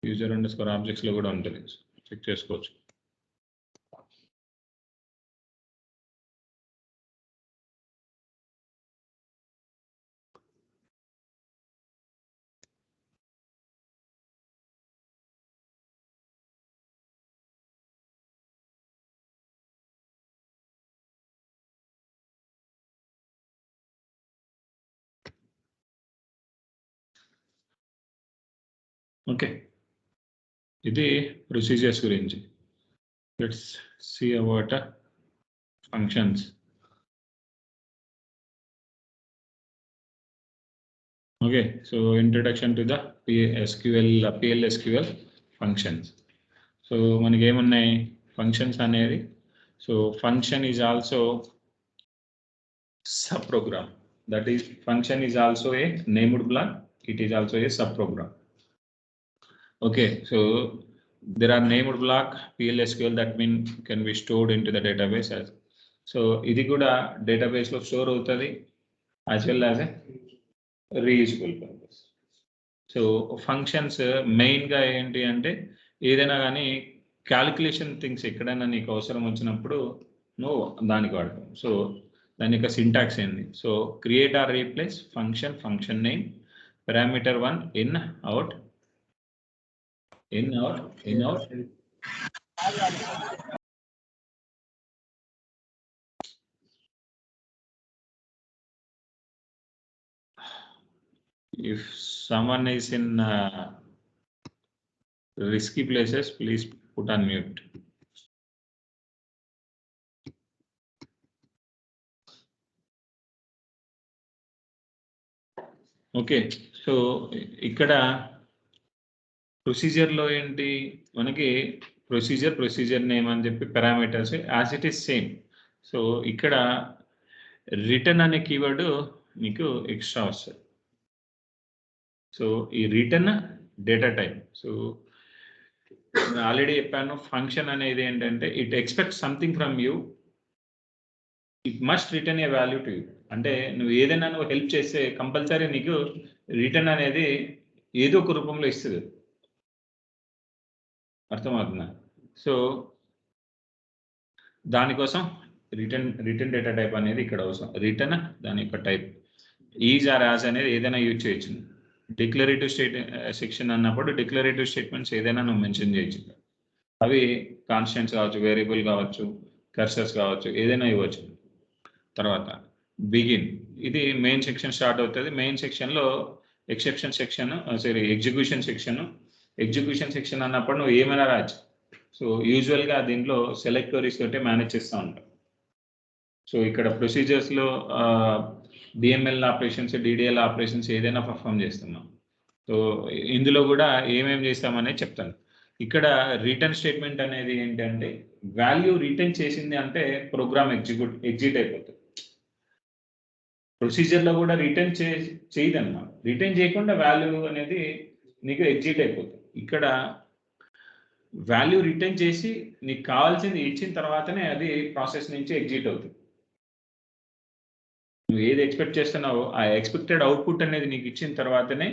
యూజర్ అండర్స్కోర్ ఆబ్జెక్ట్స్లో కూడా ఉంటుంది, చెక్ చేసుకోవచ్చు. ఓకే, ఇది ప్రొసీజర్స్ గురించి. Let's see about functions. Okay, so introduction to the PL/SQL functions. So మనకి ఏమున్నాయి ఫంక్షన్స్ అనేది. So function is also sub program, that is function is also a named block, it is also a sub program. Okay, so there are named block PL/SQL that mean can be stored into the database as. So ఇది కూడా database లో store అవుతుంది as well as a reusable purpose. So functions మెయిన్గా ఏంటి అంటే ఏదైనా కానీ calculation things ఎక్కడైనా నీకు అవసరం వచ్చినప్పుడు నువ్వు దానికి వాడతావు. సో దాని యొక్క సింటాక్స్ ఏంది. So create or replace function name parameter 1 in out. If someone is in risky places, please put on mute. Okay, so ఇక్కడ ప్రొసీజర్లో ఏంటి మనకి ప్రొసీజర్ నేమ్ అని చెప్పి parameters as it is same. So ఇక్కడ return అనే keyword మీకు extra వస్తుంది. So ఈ రిటర్న్ డేటా టైప్. సో నేను ఆల్రెడీ చెప్పాను, ఫంక్షన్ అనేది ఏంటంటే it expect something from you, it must return a value to you. అంటే నువ్వు ఏదైనా నువ్వు హెల్ప్ చేస్తే కంపల్సరీ నీకు రిటర్న్ అనేది ఏదో ఒక రూపంలో ఇస్తుంది. అర్థమవుతుందా? సో దానికోసం రిటర్న్ డేటా టైప్ అనేది ఇక్కడ అవసరం. రిటర్న్ దాని యొక్క టైప్. ఈజ్ ఆర్ యాజ్ అనేది ఏదైనా యూజ్ చేయొచ్చు. డిక్లరేటివ్ సెక్షన్ అన్నప్పుడు డిక్లరేటివ్ స్టేట్మెంట్స్ ఏదైనా నువ్వు మెన్షన్ చేయొచ్చు. అవి కాన్స్టెంట్స్ కావచ్చు, వేరియబుల్ కావచ్చు, కర్సర్స్ కావచ్చు, ఏదైనా ఇవ్వచ్చు. తర్వాత బిగిన్, ఇది మెయిన్ సెక్షన్ స్టార్ట్ అవుతుంది. మెయిన్ సెక్షన్లో ఎక్సెప్షన్ సెక్షన్ ఎగ్జిక్యూషన్ సెక్షన్ అన్నప్పుడు నువ్వు ఏమైనా రావచ్చు. సో యూజువల్గా దీంట్లో సెలెక్ట్ క్వరీస్ తోటే మేనేజ్ చేస్తూ ఉంటాం. సో ఇక్కడ ప్రొసీజర్స్లో డిఎంఎల్ ఆపరేషన్స్, డిడిఎల్ ఆపరేషన్స్ ఏదైనా పర్ఫామ్ చేస్తున్నాం. సో ఇందులో కూడా ఏమేమి చేస్తామనేది చెప్తాను. ఇక్కడ రిటర్న్ స్టేట్మెంట్ అనేది ఏంటంటే వాల్యూ రిటర్న్ చేసింది అంటే ప్రోగ్రామ్ ఎగ్జిక్యూట్ అయిపోతుంది. ప్రొసీజర్లో కూడా రిటర్న్ చేయదన్నమాట. రిటర్న్ చేయకుండా వాల్యూ అనేది నీకు ఎగ్జిక్యూట్ అయిపోతుంది. ఇక్కడ వాల్యూ రిటర్న్ చేసి నీకు కావాల్సింది ఇచ్చిన తర్వాతనే అది ప్రాసెస్ నుంచి ఎగ్జిట్ అవుతుంది. నువ్వు ఏది ఎక్స్పెక్ట్ చేస్తున్నావో ఆ ఎక్స్పెక్టెడ్ అవుట్పుట్ అనేది నీకు ఇచ్చిన తర్వాతనే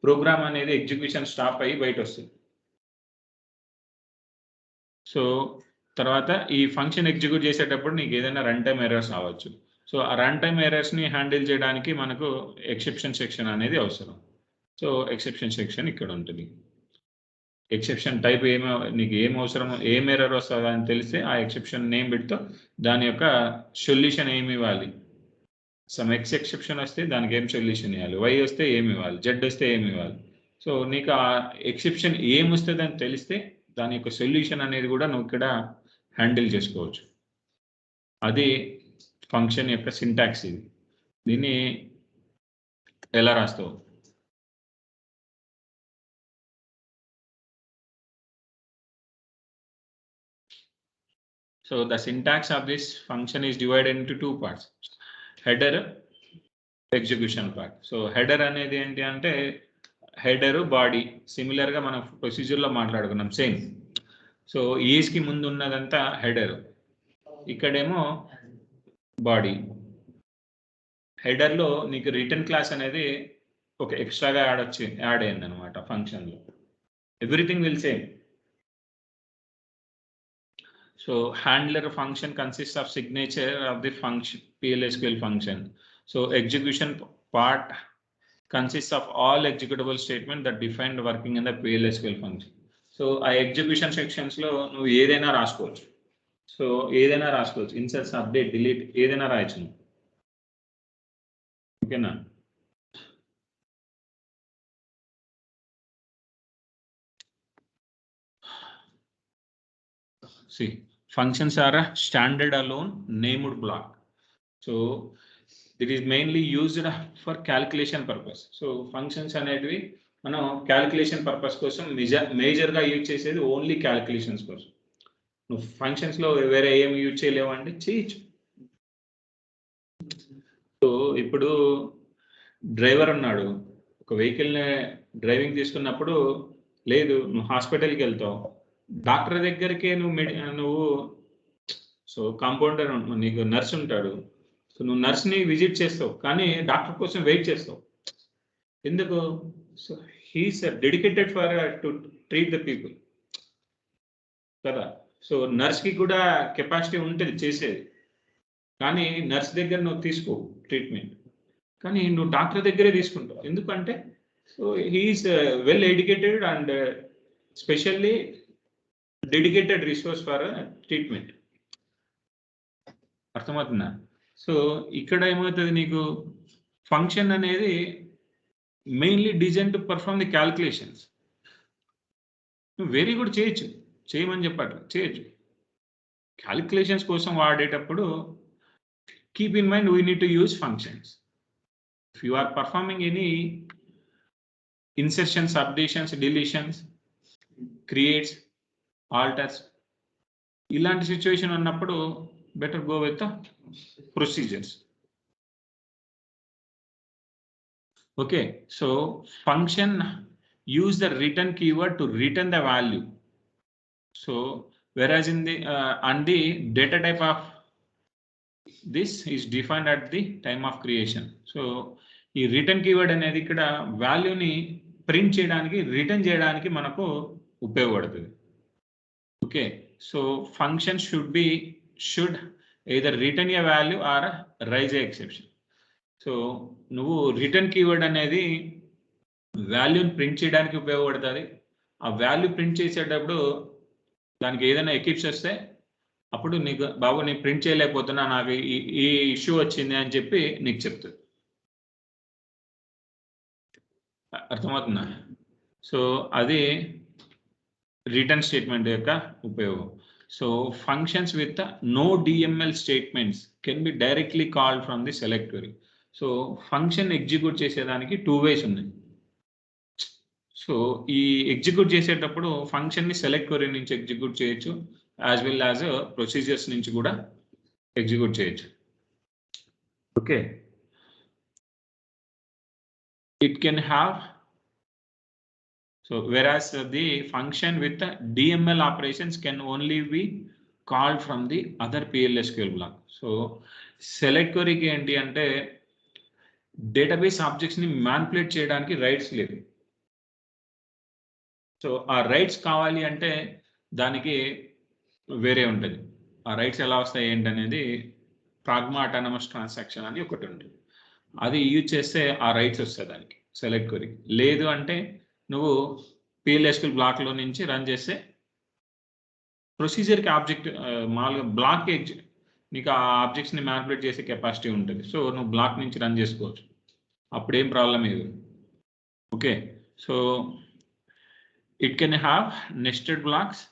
ప్రోగ్రామ్ అనేది ఎగ్జిక్యూషన్ స్టాప్ అయ్యి బయట వస్తుంది. సో తర్వాత ఈ ఫంక్షన్ ఎగ్జిక్యూట్ చేసేటప్పుడు నీకు ఏదైనా రన్ టైమ్ ఎర్రర్స్ రావచ్చు. సో ఆ రన్ టైమ్ ఎర్రర్స్ని హ్యాండిల్ చేయడానికి మనకు ఎక్సెప్షన్ సెక్షన్ అనేది అవసరం. సో ఎక్సెప్షన్ సెక్షన్ ఇక్కడ ఉంటుంది. ఎక్సెప్షన్ టైప్ నీకు ఏం అవసరం, ఏం ఎర్రర్ వస్తుందా అని తెలిస్తే ఆ ఎక్సెప్షన్ నేమ్ పెడితే దాని యొక్క సొల్యూషన్ ఏమి ఇవ్వాలి. సమ్ ఎక్సెప్షన్ వస్తే దానికి ఏం సొల్యూషన్ ఇవ్వాలి, వై వస్తే ఏమి ఇవ్వాలి, జెడ్ వస్తే ఏమి ఇవ్వాలి. సో నీకు ఆ ఎక్సెప్షన్ ఏం వస్తుంది అని తెలిస్తే దాని యొక్క సొల్యూషన్ అనేది కూడా నువ్వు ఇక్కడ హ్యాండిల్ చేసుకోవచ్చు. అది ఫంక్షన్ యొక్క సింటాక్స్. ఇది దీన్ని ఎలా రాస్తావు? So the syntax of this function is divided into two parts, header, execution part. So header అనేది ఏంటి అంటే హెడర్, బాడీ. సిమిలర్గా మనం ప్రొసీజర్లో మాట్లాడుకున్నాం సేమ్. సో ఈజ్కి ముందు ఉన్నదంతా హెడర్, ఇక్కడేమో బాడీ. హెడర్లో నీకు రిటర్న్ క్లాస్ అనేది ఒక ఎక్స్ట్రాగా యాడ్ అయింది అనమాట ఫంక్షన్లో. Everything will same. So handler function consists of signature of the function PLSQL function. So execution part consists of all executable statement that defined working in the PLSQL function. So ఆ execution sections లో నువ్వు ఏదైనా రాసుకోవచ్చు. So ఏదైనా రాసుకోవచ్చు, inserts, update, delete ఏదైనా రాయొచ్చు. ఓకేనా? See, functions are a standard alone named block. So it is mainly used for calculation purpose. So functions అనేటివి మనం క్యాలిక్యులేషన్ పర్పస్ కోసం మేజర్గా యూజ్ చేసేది ఓన్లీ క్యాలిక్యులేషన్స్ కోసం. నువ్వు ఫంక్షన్స్లో వేరే ఏమి యూజ్ చేయలేవు అంటే చేయొచ్చు. సో ఇప్పుడు డ్రైవర్ ఉన్నాడు, ఒక వెహికల్ని డ్రైవింగ్ తీసుకున్నప్పుడు లేదు నువ్వు హాస్పిటల్కి వెళ్తావు, డాక్టర్ దగ్గరికే నువ్వు సో కాంపౌండర్ నీకు నర్స్ ఉంటాడు, సో నువ్వు నర్స్ని విజిట్ చేస్తావు కానీ డాక్టర్ కోసం వెయిట్ చేస్తావు. ఎందుకు? So he's dedicated for to treat the people కదా. సో నర్స్కి కూడా కెపాసిటీ ఉంటుంది చేసేది, కానీ నర్స్ దగ్గర నువ్వు తీసుకో ట్రీట్మెంట్, కానీ నువ్వు డాక్టర్ దగ్గరే తీసుకుంటావు. ఎందుకంటే so he is well educated and specially dedicated resource for treatment. అర్థమవుతుందా? సో ఇక్కడ ఏమవుతుంది, నీకు ఫంక్షన్ అనేది mainly design to perform the calculations. నువ్వు వెరీ గుడ్ చేయొచ్చు, చేయమని చెప్పట్లేదు, చేయొచ్చు. క్యాల్కులేషన్స్ కోసం వాడేటప్పుడు keep in mind we need to use functions. If you are performing any insertions, subditions, deletions, creates, alters, ఇలాంటి సిచ్యువేషన్ ఉన్నప్పుడు better go with the procedures. Okay, so function use the return keyword to return the value. So whereas in the and the data type of this is defined at the time of creation. So ఈ return keyword అనేది ఇక్కడ వాల్యూని print చేయడానికి return చేయడానికి మనకు ఉపయోగపడుతుంది. Okay, so function should either return a value or raise a exception. So నువ్వు return keyword అనేది వాల్యూని ప్రింట్ చేయడానికి ఉపయోగపడుతుంది. ఆ వాల్యూ ప్రింట్ చేసేటప్పుడు దానికి ఏదైనా ఎక్లిప్స్ వస్తే అప్పుడు నీకు బాబు నేను ప్రింట్ చేయలేకపోతున్నా, నాకు ఈ ఇష్యూ వచ్చింది అని చెప్పి నీకు చెప్తుంది. అర్థమవుతుందా? సో అది రిటర్న్ స్టేట్మెంట్ యొక్క ఉపయోగం. So functions with no DML statements can be directly called from the select query. So function execute చేసేదానికి 2 ways ఉన్నాయి. సో ఈ ఎగ్జిక్యూట్ చేసేటప్పుడు ఫంక్షన్ని సెలెక్ట్ క్వెరీ నుంచి ఎగ్జిక్యూట్ చేయొచ్చు, యాజ్ వెల్ యాజ్ ప్రొసీజర్స్ నుంచి కూడా ఎగ్జిక్యూట్ చేయొచ్చు. Okay, it can have so whereas the function with the DML operations can only be called from the other PLSQL block. So select query ki enti ante database objects ni manipulate cheyadaniki rights levu. So aa rights kavali ante daniki వేరే ఉంటుంది. ఆ rights ఎలా వస్తాయి ఏంటనేది Pragma autonomous transaction అని ఒకటి ఉంటుంది. అది యూజ్ చేస్తే ఆ రైట్స్ వస్తాయి దానికి సెలెక్ట్ క్వెరీ. లేదు అంటే నువ్వు PLSQL బ్లాక్లో నుంచి రన్ చేస్తే ప్రొసీజర్కి ఆబ్జెక్ట్ మామూలుగా బ్లాక్కి నీకు ఆ ఆబ్జెక్ట్స్ని మ్యానిపులేట్ చేసే కెపాసిటీ ఉంటుంది. సో నువ్వు బ్లాక్ నుంచి రన్ చేసుకోవచ్చు, అప్పుడేం ప్రాబ్లం లేదు. Okay, so it can have nested blocks.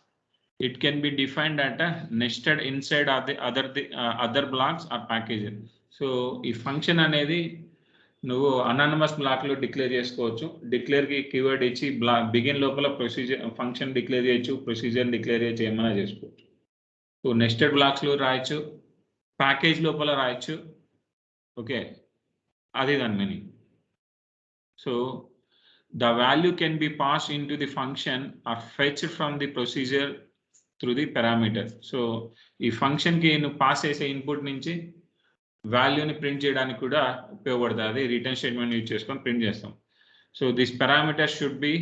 It can be defined at a nested inside of the other blocks or packages. So ఈ ఫంక్షన్ అనేది నువ్వు అనానమస్ బ్లాక్ లో డిక్లేర్ చేసుకోవచ్చు. డిక్లేర్ కి కీవర్డ్ ఇచ్చి బ్లాక్ బిగిన్ లోపల procedure function declare చేయొచ్చు, procedure declare చేయొచ్చు, ఏమైనా చేసుకోవచ్చు. సో నెస్టెడ్ బ్లాక్స్ లో రాయొచ్చు, ప్యాకేజ్ లోపల రాయొచ్చు. ఓకే, అది దాని meaning. So the value can be passed into the function or fetched from the procedure through the parameter. So ఈ ఫంక్షన్ కి నువ్వు పాస్ చేసే ఇన్పుట్ నుంచి వాల్యూని ప్రింట్ చేయడానికి కూడా ఉపయోగపడుతుంది. రిటర్న్ స్టేట్మెంట్ యూజ్ చేసుకొని ప్రింట్ చేస్తాం. So this parameter should be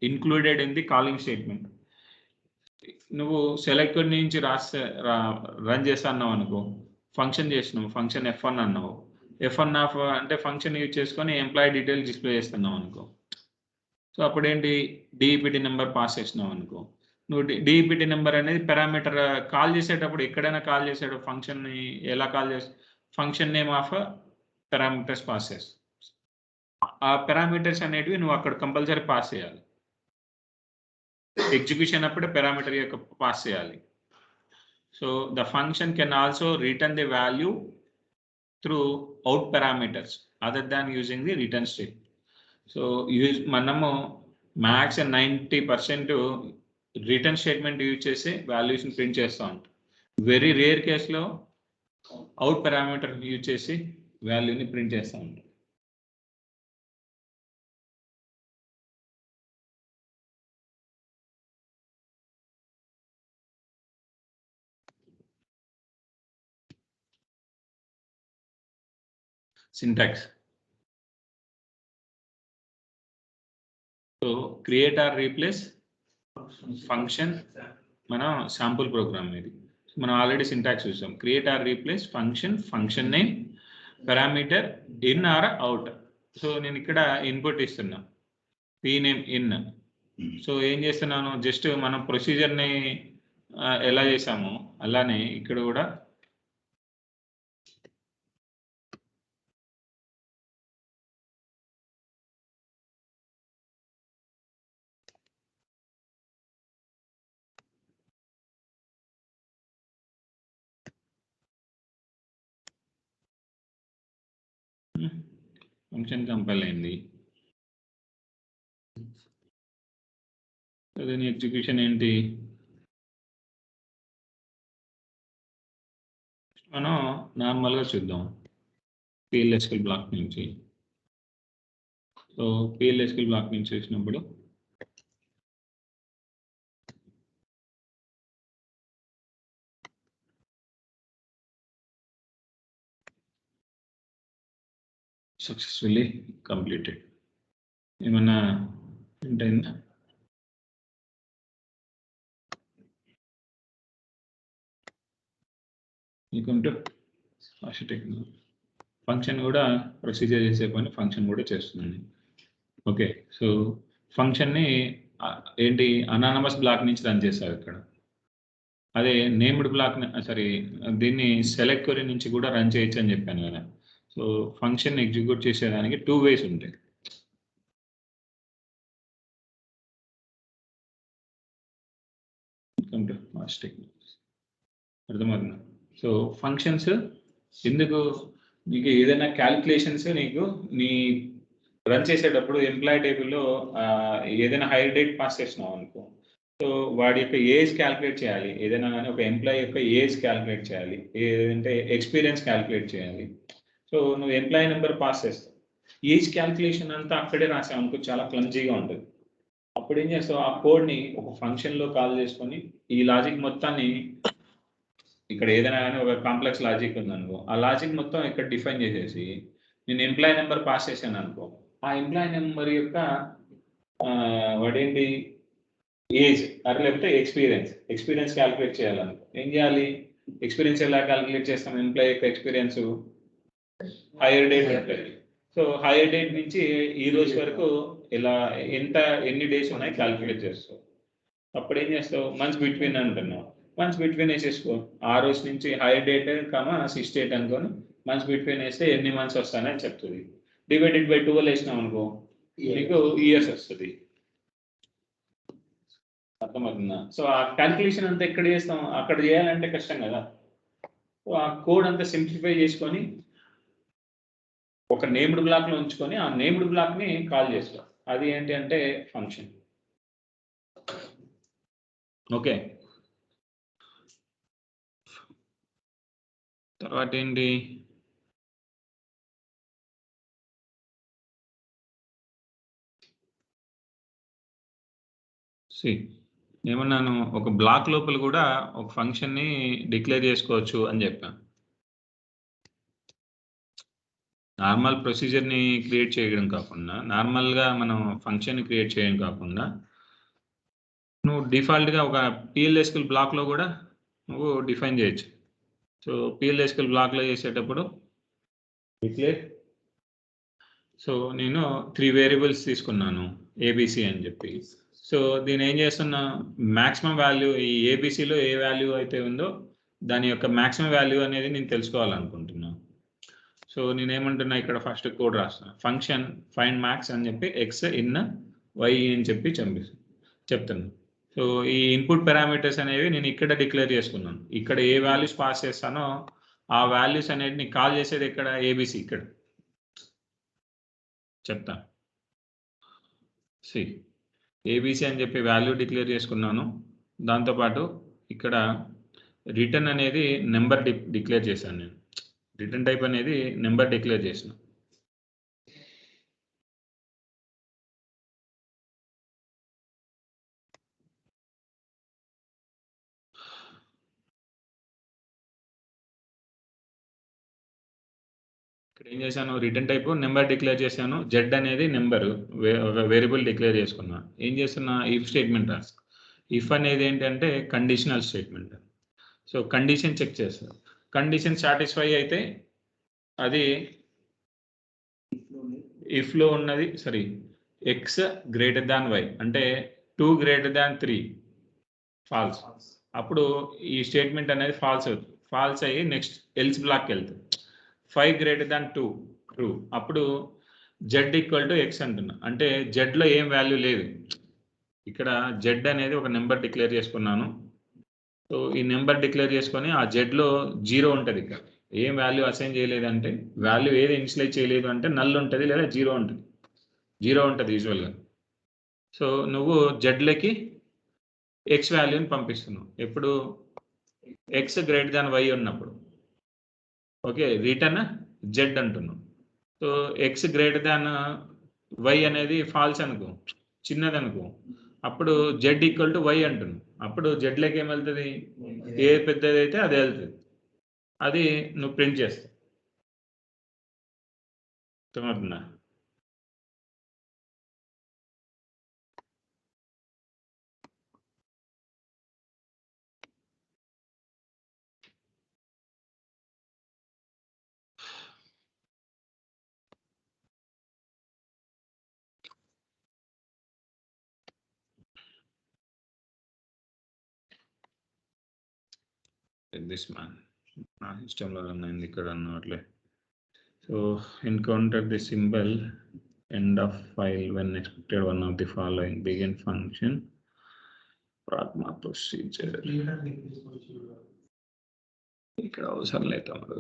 included in the calling statement. నువ్వు సెలెక్ట్ నుంచి రన్ చేస్తా అన్నావు అనుకో, ఫంక్షన్ చేసినావు, ఫంక్షన్ F1 అన్నావు. F1 ఆఫ్ అంటే ఫంక్షన్ యూజ్ చేసుకొని ఎంప్లాయీ డీటెయిల్స్ డిస్ప్లే చేస్తున్నావు అనుకో. సో అప్పుడేంటి డిఈపిటి నెంబర్ పాస్ చేసినావు అనుకో, నువ్వు డిఈపిటి నెంబర్ అనేది పారామీటర్ కాల్ చేసేటప్పుడు ఎక్కడైనా కాల్ చేసేటప్పుడు ఫంక్షన్ని ఎలా కాల్ చేసి function name of parameters pass చేస్తావు. ఆ పారామీటర్స్ అనేటివి నువ్వు అక్కడ కంపల్సరీ పాస్ చేయాలి. ఎగ్జిక్యూషన్ అప్పుడే పారామీటర్ యొక్క పాస్ చేయాలి. So the function can also return the value through out parameters other than using the return state. So మనము మ్యాక్స్ 90% రిటర్న్ స్టేట్మెంట్ యూజ్ చేసి వాల్యూస్ని ప్రింట్ చేస్తూ ఉంటాం. వెరీ రేర్ కేసులో అవుట్ పారామీటర్ యూజ్ చేసి వాల్యూని ప్రింట్ చేస్తూ ఉంటాం. syntax. So create or replace function మన శాంపుల్ ప్రోగ్రామ్ ఇది. మనం ఆల్రెడీ సింటాక్స్ చూసాం. Create or replace function, function name, parameter, in or out. So నేను ఇక్కడ ఇన్పుట్ ఇస్తున్నా పీ నేమ్ ఇన్. సో ఏం చేస్తున్నాను, జస్ట్ మనం ప్రొసీజర్ని ఎలా చేసామో అలానే ఇక్కడ కూడా ఫంక్షన్ కంపైల్ అయింది. దీని ఎగ్జిక్యూషన్ ఏంటి? మనం నార్మల్గా చూద్దాం PLSQL బ్లాక్ నుంచి. సో PLSQL బ్లాక్ నుంచి వచ్చినప్పుడు సక్సెస్ఫుల్లీ కంప్లీటెడ్. ఏమన్నా ఏంటైందా? మీకుంటూ ఫంక్షన్ కూడా ప్రొసీజర్ చేసే పని ఫంక్షన్ కూడా చేస్తుంది. ఓకే, సో ఫంక్షన్ని ఏంటి అనానమస్ బ్లాక్ నుంచి రన్ చేస్తారు ఇక్కడ. అదే నేమ్డ్ బ్లాక్ సారీ దీన్ని సెలెక్ట్ క్వరీ నుంచి కూడా రన్ చేయొచ్చు అని చెప్పాను కదా. సో ఫంక్షన్ ఎగ్జిక్యూట్ చేసేదానికి 2 వేస్ ఉంటాయి. అర్థమవుతుందా? సో ఫంక్షన్స్ ఎందుకు నీకు ఏదైనా క్యాలిక్యులేషన్స్ నీకు నీ రన్ చేసేటప్పుడు ఎంప్లాయీ టేబుల్లో ఏదైనా హైర్ డేట్ పాస్ చేసినావు అనుకో, సో వాడి యొక్క ఏజ్ క్యాలిక్యులేట్ చేయాలి. ఏదైనా కానీ ఒక ఎంప్లాయీ యొక్క ఏజ్ క్యాలిక్యులేట్ చేయాలి, ఏదంటే ఎక్స్పీరియన్స్ క్యాలిక్యులేట్ చేయాలి. సో నువ్వు ఎంప్లాయీ నెంబర్ పాస్ చేస్తావు, ఏజ్ క్యాలిక్యులేషన్ అంతా అక్కడే రాసావు అనుకో, చాలా క్లమ్జీగా ఉంటుంది. అప్పుడు ఏం చేస్తావు, ఆ కోడ్ని ఒక ఫంక్షన్లో కాల్ చేసుకొని ఈ లాజిక్ మొత్తాన్ని ఇక్కడ ఏదైనా కానీ ఒక కాంప్లెక్స్ లాజిక్ ఉందనుకో, ఆ లాజిక్ మొత్తం ఇక్కడ డిఫైన్ చేసేసి నేను ఎంప్లాయీ నెంబర్ పాస్ చేశాను అనుకో, ఆ ఎంప్లాయీ నెంబర్ యొక్క వాడేంటి ఏజ్ లేకపోతే ఎక్స్పీరియన్స్ క్యాలిక్యులేట్ చేయాలనుకో ఏం చేయాలి? ఎక్స్పీరియన్స్ ఎలా క్యాలిక్యులేట్ చేస్తాం? ఎంప్లాయీ యొక్క ఎక్స్పీరియన్స్ హైయర్ డేట్ ఉంటుంది. సో హైయర్ డేట్ నుంచి ఈ రోజు వరకు ఇలా ఎన్ని డేస్ ఉన్నాయి క్యాలిక్యులేట్ చేస్తావు. అప్పుడు ఏం చేస్తావు? మంత్స్ బిట్వీన్ అంటున్నావు, మంత్స్ బిట్వీన్ వేసేసుకో. ఆ రోజు నుంచి హైయర్ డేట్ 6 డేట్ అనుకోని మంత్స్ బిట్వీన్ వేస్తే ఎన్ని మంత్స్ వస్తాయని చెప్తుంది. డివైడెడ్ బై 12 వేసినాం అనుకో నీకు ఇయర్స్ వస్తుంది. అర్థమవుతుందా? సో ఆ క్యాల్కులేషన్ అంతా ఎక్కడ చేస్తాం? అక్కడ చేయాలంటే కష్టం కదా. సో ఆ కోడ్ అంతా సింప్లిఫై చేసుకొని ఒక నేమ్డ్ బ్లాక్లో ఉంచుకొని ఆ నేమ్డ్ బ్లాక్ని కాల్ చేస్తాం. అది ఏంటి అంటే ఫంక్షన్. ఓకే, తర్వాత ఏంటి? ఏమన్నాను, ఒక బ్లాక్ లోపల కూడా ఒక ఫంక్షన్ని డిక్లేర్ చేసుకోవచ్చు అని చెప్పాను. నార్మల్ ప్రొసీజర్ని క్రియేట్ చేయడం కాకుండా, నార్మల్గా మనం ఫంక్షన్ని క్రియేట్ చేయడం కాకుండా నువ్వు డిఫాల్ట్గా ఒక PLSQL బ్లాక్లో కూడా నువ్వు డిఫైన్ చేయొచ్చు. సో PLSQL బ్లాక్లో చేసేటప్పుడు డిక్లేర్, సో నేను 3 వేరియబుల్స్ తీసుకున్నాను ABC అని చెప్పి. సో దీని ఏం చేస్తున్నా, మ్యాక్సిమం వాల్యూ ఈ ABCలో ఏ వాల్యూ అయితే ఉందో దాని యొక్క మ్యాక్సిమం వాల్యూ అనేది నేను తెలుసుకోవాలనుకుంటున్నాను. సో నేనేమంటున్నా, ఇక్కడ ఫస్ట్ కోడ్ రాస్తాను, ఫంక్షన్ ఫైండ్ మ్యాక్స్ అని చెప్పి ఎక్స్ ఇన్ వై అని చెప్పి చెప్తున్నాను. సో ఈ ఇన్పుట్ పారామీటర్స్ అనేవి నేను ఇక్కడ డిక్లేర్ చేసుకున్నాను. ఇక్కడ ఏ వాల్యూస్ పాస్ చేస్తానో ఆ వాల్యూస్ అనేది కాల్ చేసేది ఇక్కడ ABC ఇక్కడ చెప్తా. ABC అని చెప్పి వాల్యూ డిక్లేర్ చేసుకున్నాను. దాంతోపాటు ఇక్కడ రిటర్న్ అనేది నెంబర్ డిక్లేర్ చేశాను. నేను రిటర్న్ టైప్ అనేది నెంబర్ డిక్లేర్ చేసిన. ఇక్కడ ఏం చేశాను, రిటర్న్ టైప్ నెంబర్ డిక్లేర్ చేశాను. జెడ్ అనేది నెంబర్ వేరియబుల్ డిక్లేర్ చేసుకున్నా. ఏం చేస్తున్నా, ఇఫ్ స్టేట్మెంట్ రాస్తా. ఇఫ్ అనేది ఏంటంటే conditional statement. So condition check చేస్తాను, కండిషన్ సాటిస్ఫై అయితే అది ఇఫ్లో ఉన్నది ఎక్స్ గ్రేటర్ దాన్ వై అంటే 2 గ్రేటర్ దాన్ 3 ఫాల్స్. అప్పుడు ఈ స్టేట్మెంట్ అనేది ఫాల్స్ అవుతుంది. ఫాల్స్ అయ్యి నెక్స్ట్ ఎల్స్ బ్లాక్కి వెళ్తుంది. 5 గ్రేటర్ దాన్ 2 ట్రూ. అప్పుడు జెడ్ ఈక్వల్ టు ఎక్స్ అంటున్నా, అంటే జెడ్లో ఏం వాల్యూ లేదు. ఇక్కడ జెడ్ అనేది ఒక నెంబర్ డిక్లేర్ చేసుకున్నాను. సో ఈ నెంబర్ డిక్లేర్ చేసుకొని ఆ జెడ్లో 0 ఉంటుంది. ఇక్కడ ఏం వాల్యూ అసైన్ చేయలేదంటే వాల్యూ ఏది ఇనిషియలైజ్ చేయలేదు అంటే నల్ ఉంటుంది లేదా జీరో ఉంటుంది. జీరో ఉంటుంది యూజువల్గా. సో నువ్వు జెడ్లకి ఎక్స్ వాల్యూని పంపిస్తున్నావు ఎప్పుడు ఎక్స్ గ్రేటర్ దాన్ వై ఉన్నప్పుడు. ఓకే, రిటర్న్ జెడ్ అంటున్నావు. So X greater than Y అనేది ఫాల్స్ అనుకో, చిన్నది అనుకో, అప్పుడు జెడ్ ఈక్వల్ టు వై అంటున్నావు. అప్పుడు జెడ్లకి ఏం వెళ్తుంది, ఏ పెద్దది అయితే అది వెళ్తుంది. అది నువ్వు ప్రింట్ చేస్తావు. అర్థమవుతుందా? దిస్ మ్యాన్ నా సిస్టంలో రన్ అయింది, ఇక్కడ అన్నట్లే. So encounter the symbol end of file when expected one of the following: begin function, pragma procedure. ఇక్కడ అవసరం లేదు తమ్ముడు.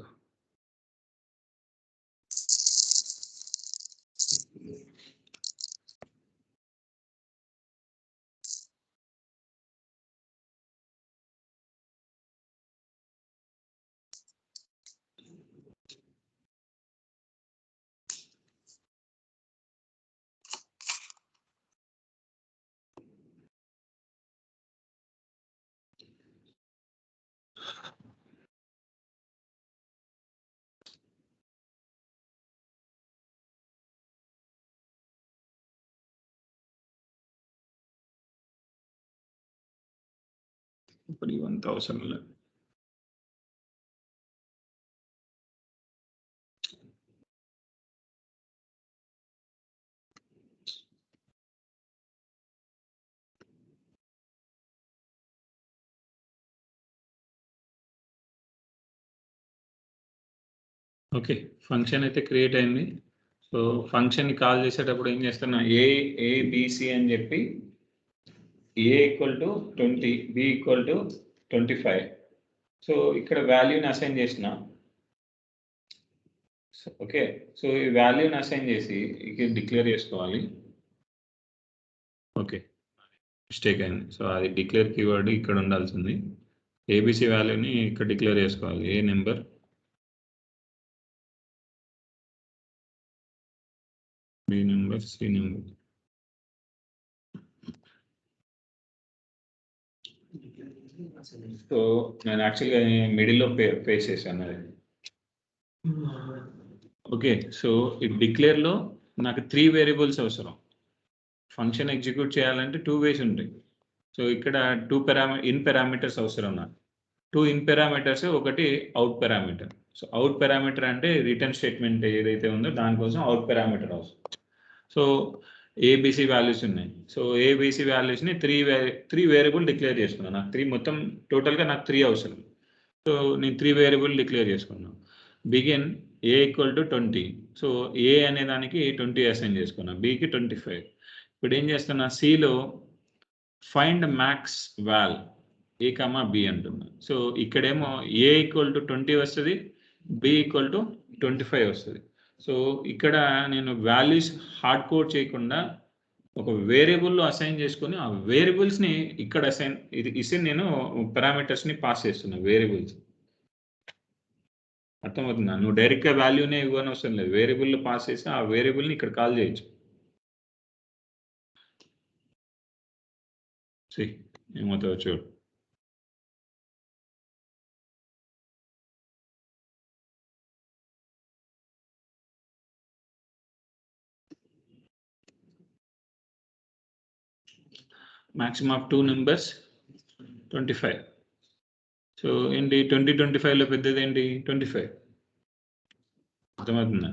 ఇప్పుడు ఇవంతా అవసరం లేదు. ఓకే, ఫంక్షన్ అయితే క్రియేట్ అయింది. సో ఫంక్షన్ని కాల్ చేసేటప్పుడు ఏం చేస్తున్నా, ఏబిసి అని చెప్పి A equal to 20, B equal to 25. So ఇక్కడ వాల్యూని అసైన్ చేసిన. ఓకే, సో ఈ వాల్యూని అసైన్ చేసి ఇక్కడ డిక్లేర్ చేసుకోవాలి. ఓకే, మిస్టేక్ అయింది. సో అది డిక్లేర్ కీవర్డ్ ఇక్కడ ఉండాల్సింది. ఏబిసి వాల్యూని ఇక్కడ డిక్లేర్ చేసుకోవాలి. A number, B number, C number. So నేను యాక్చువల్గా మిడిల్లో పేస్ట్ చేశాను అది. ఓకే, సో ఈ డిక్లేర్లో నాకు 3 వేరియబుల్స్ అవసరం. ఫంక్షన్ ఎగ్జిక్యూట్ చేయాలంటే 2 వేస్ ఉంటాయి. సో ఇక్కడ 2 ఇన్ పారామీటర్స్ అవసరం నాకు. 2 ఇన్ పారామీటర్స్, ఒకటి out parameter. So out parameter అంటే రిటర్న్ స్టేట్మెంట్ ఏదైతే ఉందో దానికోసం అవుట్ పారామీటర్ అవసరం. సో ఏబిసి వాల్యూస్ ఉన్నాయి. సో ఏబిసి వాల్యూస్ని 3 వేరియబుల్ డిక్లేర్ చేసుకున్నాను. నాకు 3 మొత్తం టోటల్గా నాకు 3 అవసరం. సో నేను 3 వేరియబుల్ డిక్లేర్ చేసుకున్నాను. Begin A equal to 20. So A అనే దానికి 20 అసైన్ చేసుకున్నాను, బికి 25. ఇప్పుడు ఏం చేస్తున్నా, సిలో ఫైండ్ మ్యాక్స్ వాల్ ఏ కమా బి అంటున్నా. సో ఇక్కడేమో ఏ ఈక్వల్ టు 20 వస్తుంది, బి ఈక్వల్ టు 25 వస్తుంది. సో ఇక్కడ నేను వాల్యూస్ హార్డ్ కోడ్ చేయకుండా ఒక వేరియబుల్లో అసైన్ చేసుకొని ఆ వేరియబుల్స్ని ఇక్కడ అసైన్ ఇసి నేను పారామీటర్స్ని పాస్ చేస్తున్నా వేరియబుల్స్. అర్థమవుతుందా? నువ్వు డైరెక్ట్గా వాల్యూనే ఇవ్వని అవసరం లేదు, వేరియబుల్లో పాస్ చేసి ఆ వేరియబుల్ని ఇక్కడ కాల్ చేయొచ్చు. ఏమవుతుందో చూడు. maximum of 2 numbers 25. సో ఏంటి 20-25లో పెద్దది ఏంటి 25. అర్థమవుతుందా?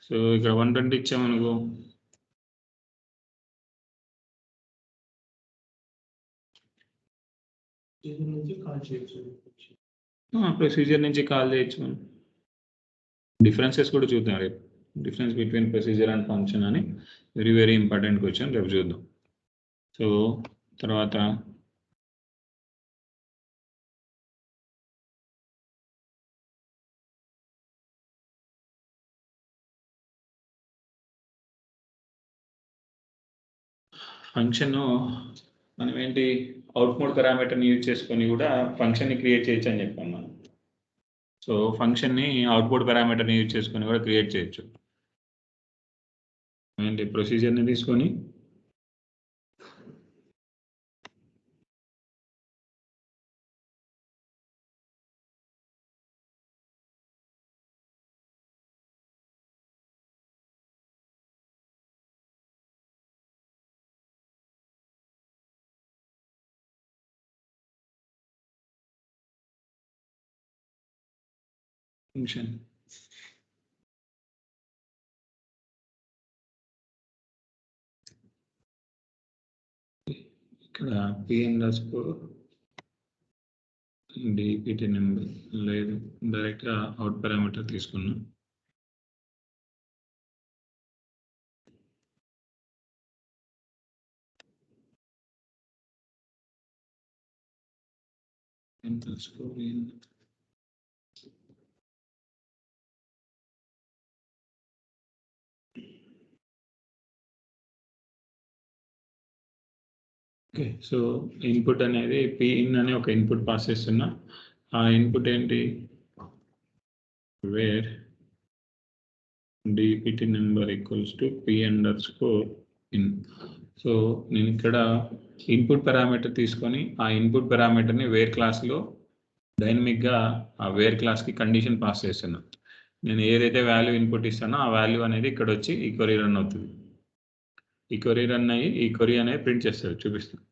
సో ఇక్కడ 120 ఇచ్చామనుకో, ప్రొసీజర్ నుంచి కాల్ చేయొచ్చు. డిఫరెన్సెస్ కూడా చూద్దాం రేపు. Difference between procedure and function అని వెరీ వెరీ ఇంపార్టెంట్ క్వశ్చన్, రేపు చూద్దాం. సో తర్వాత ఫంక్షన్ మనం ఏంటి అవుట్పుట్ పారామీటర్ని యూజ్ చేసుకొని కూడా ఫంక్షన్ని క్రియేట్ చేయొచ్చు అని చెప్పాం మనం. సో ఫంక్షన్ని అవుట్పుట్ పారామీటర్ని యూజ్ చేసుకొని కూడా క్రియేట్ చేయొచ్చు. ఏంటి ప్రొసీజర్ని తీసుకొని ఫంక్షన్ ఇక్కడ p_, dpt నెంబర్ లేదు, డైరెక్ట్గా అవుట్ పారామీటర్ తీసుకున్నాం. ఓకే, సో ఇన్పుట్ అనేది పిన్ అనే ఒక ఇన్పుట్ పాస్ చేస్తున్నా. ఆ ఇన్పుట్ ఏంటి, where dpt number equals to p_in. So నేను ఇక్కడ ఇన్పుట్ పారామీటర్ తీసుకొని ఆ ఇన్పుట్ పారామీటర్ని వేర్ క్లాస్లో డైనమిక్గా ఆ వేర్ క్లాస్కి కండిషన్ పాస్ చేస్తున్నా. నేను ఏదైతే వాల్యూ ఇన్పుట్ ఇస్తానో ఆ వాల్యూ అనేది ఇక్కడ వచ్చి ఈ క్వరీ రన్ అవుతుంది. ఈ క్వరీ రన్ అయ్యి ఈ క్వరీ అనేది ప్రింట్ చేస్తుంది. చూపిస్తాను.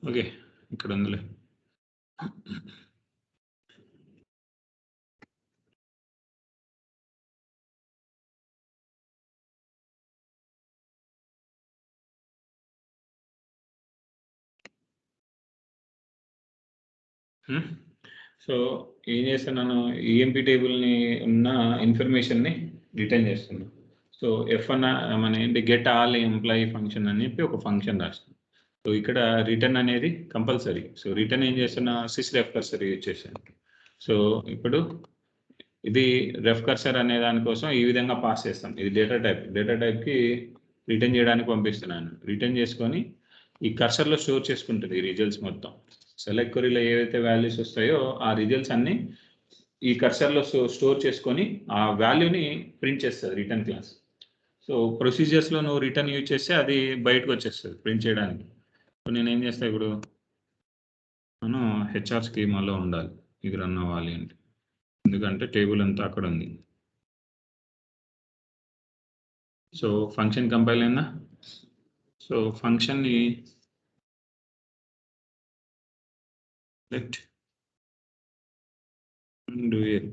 ఓకే, ఇక్కడ ఉందిలే. సో ఏం చేస్తున్నాను, ఈఎంపీ టేబుల్ని ఉన్న ఇన్ఫర్మేషన్ని రిటర్న్ చేస్తున్నాను. సో F1 మన ఏంటి గెట్ ఆల్ ఎంప్లాయీ ఫంక్షన్ అని చెప్పి ఒక ఫంక్షన్ రాస్తాను. సో ఇక్కడ రిటర్న్ అనేది కంపల్సరీ. సో రిటర్న్ ఏం చేస్తున్నా, సిస్ రెఫ్ కర్సర్ యూజ్ చేశాను. సో ఇప్పుడు ఇది రెఫ్ కర్సర్ అనే దానికోసం ఈ విధంగా పాస్ చేస్తాం. ఇది డేటా టైప్కి రిటర్న్ చేయడానికి పంపిస్తున్నాను. రిటర్న్ చేసుకొని ఈ కర్సర్లో స్టోర్ చేసుకుంటుంది ఈ రిజల్ట్స్ మొత్తం. సెలెక్ట్ క్వరీలో ఏవైతే వాల్యూస్ వస్తాయో ఆ రిజల్ట్స్ అన్ని ఈ కర్సర్లో స్టోర్ చేసుకొని ఆ వాల్యూని ప్రింట్ చేస్తుంది రిటర్న్ క్లాస్. సో ప్రొసీజర్స్లో నువ్వు రిటర్న్ యూజ్ చేస్తే అది బయటకు వచ్చేస్తుంది ప్రింట్ చేయడానికి. సో నేను ఏం చేస్తా, ఇప్పుడు మనం హెచ్ఆర్ స్కీమాలో ఉండాలి ఇది రన్ అవ్వాలి అంటే, ఎందుకంటే టేబుల్ అంతా అక్కడ ఉంది. సో ఫంక్షన్ కంపైల్ అయినా, సో ఫంక్షన్ని లెట్ do it.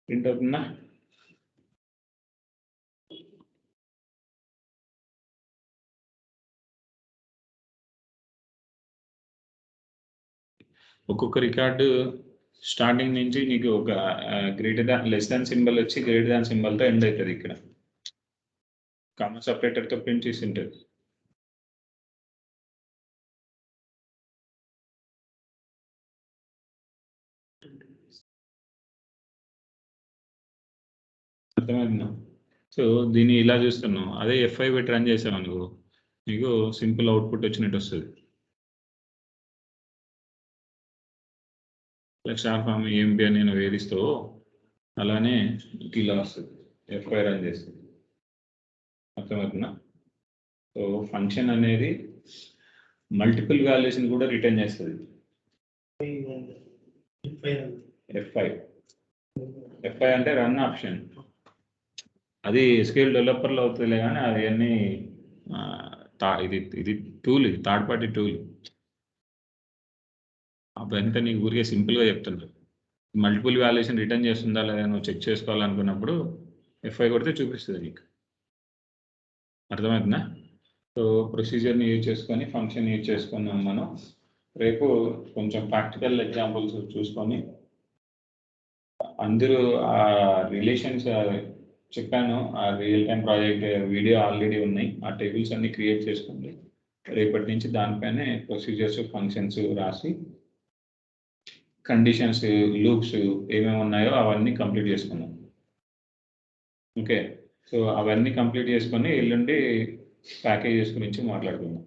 ప్రింట్ అవుతుందా? ఒక్కొక్క రికార్డు స్టార్టింగ్ నుంచి నీకు ఒక greater than less than symbol వచ్చి గ్రేటర్ దాన్ సింబల్తో ఎండ్ అవుతుంది. ఇక్కడ కామా సపరేటర్తో ప్రింట్ చేసి ఉంటుంది. అర్థమైందా? సో దీన్ని ఇలా చూస్తున్నావు, అదే F5 పెట్టి రన్ చేసావు అనుకో నీకు సింపుల్ అవుట్పుట్ వచ్చినట్టు వస్తుంది. స్టార్ ఫామ్ EMP అని నేను వేధిస్తావు అలానే ఇలా వస్తుంది F5 రన్ చేస్తుంది. అర్థమవుతుందా? సో ఫంక్షన్ అనేది మల్టిపుల్ వాల్యూస్ని కూడా రిటర్న్ చేస్తుంది. F5 అంటే రన్ ఆప్షన్. అది SQL డెవలపర్లో అవుతుందిలే కానీ అది అన్నీ ఇది టూల్, ఇది థర్డ్ పార్టీ టూల్. అప్పుడంతా నీకు ఊరికే సింపుల్గా చెప్తుండ్రు. మల్టిపుల్ వాల్యుయేషన్ రిటర్న్ చేస్తుందా లేదా నువ్వు చెక్ చేసుకోవాలనుకున్నప్పుడు F5 కొడితే చూపిస్తుంది నీకు. అర్థమవుతుందా? సో ప్రొసీజర్ని యూజ్ చేసుకొని ఫంక్షన్ యూజ్ చేసుకున్నాం మనం. రేపు కొంచెం ప్రాక్టికల్ ఎగ్జాంపుల్స్ చూసుకొని అందరూ ఆ రిలేషన్స్ చెప్పాను, ఆ real time project video already ఉన్నాయి. ఆ టేబుల్స్ అన్ని క్రియేట్ చేసుకోండి. రేపటి నుంచి దానిపైనే ప్రొసీజర్స్ ఫంక్షన్స్ రాసి కండిషన్స్ లూప్స్ ఏమేమి ఉన్నాయో అవన్నీ కంప్లీట్ చేసుకున్నాం. ఓకే, సో అవన్నీ కంప్లీట్ చేసుకొని ఎల్లుండి ప్యాకేజెస్ గురించి మాట్లాడుకుందాం.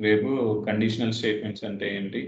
రేపు కండిషనల్ స్టేట్మెంట్స్ అంటే ఏంటి,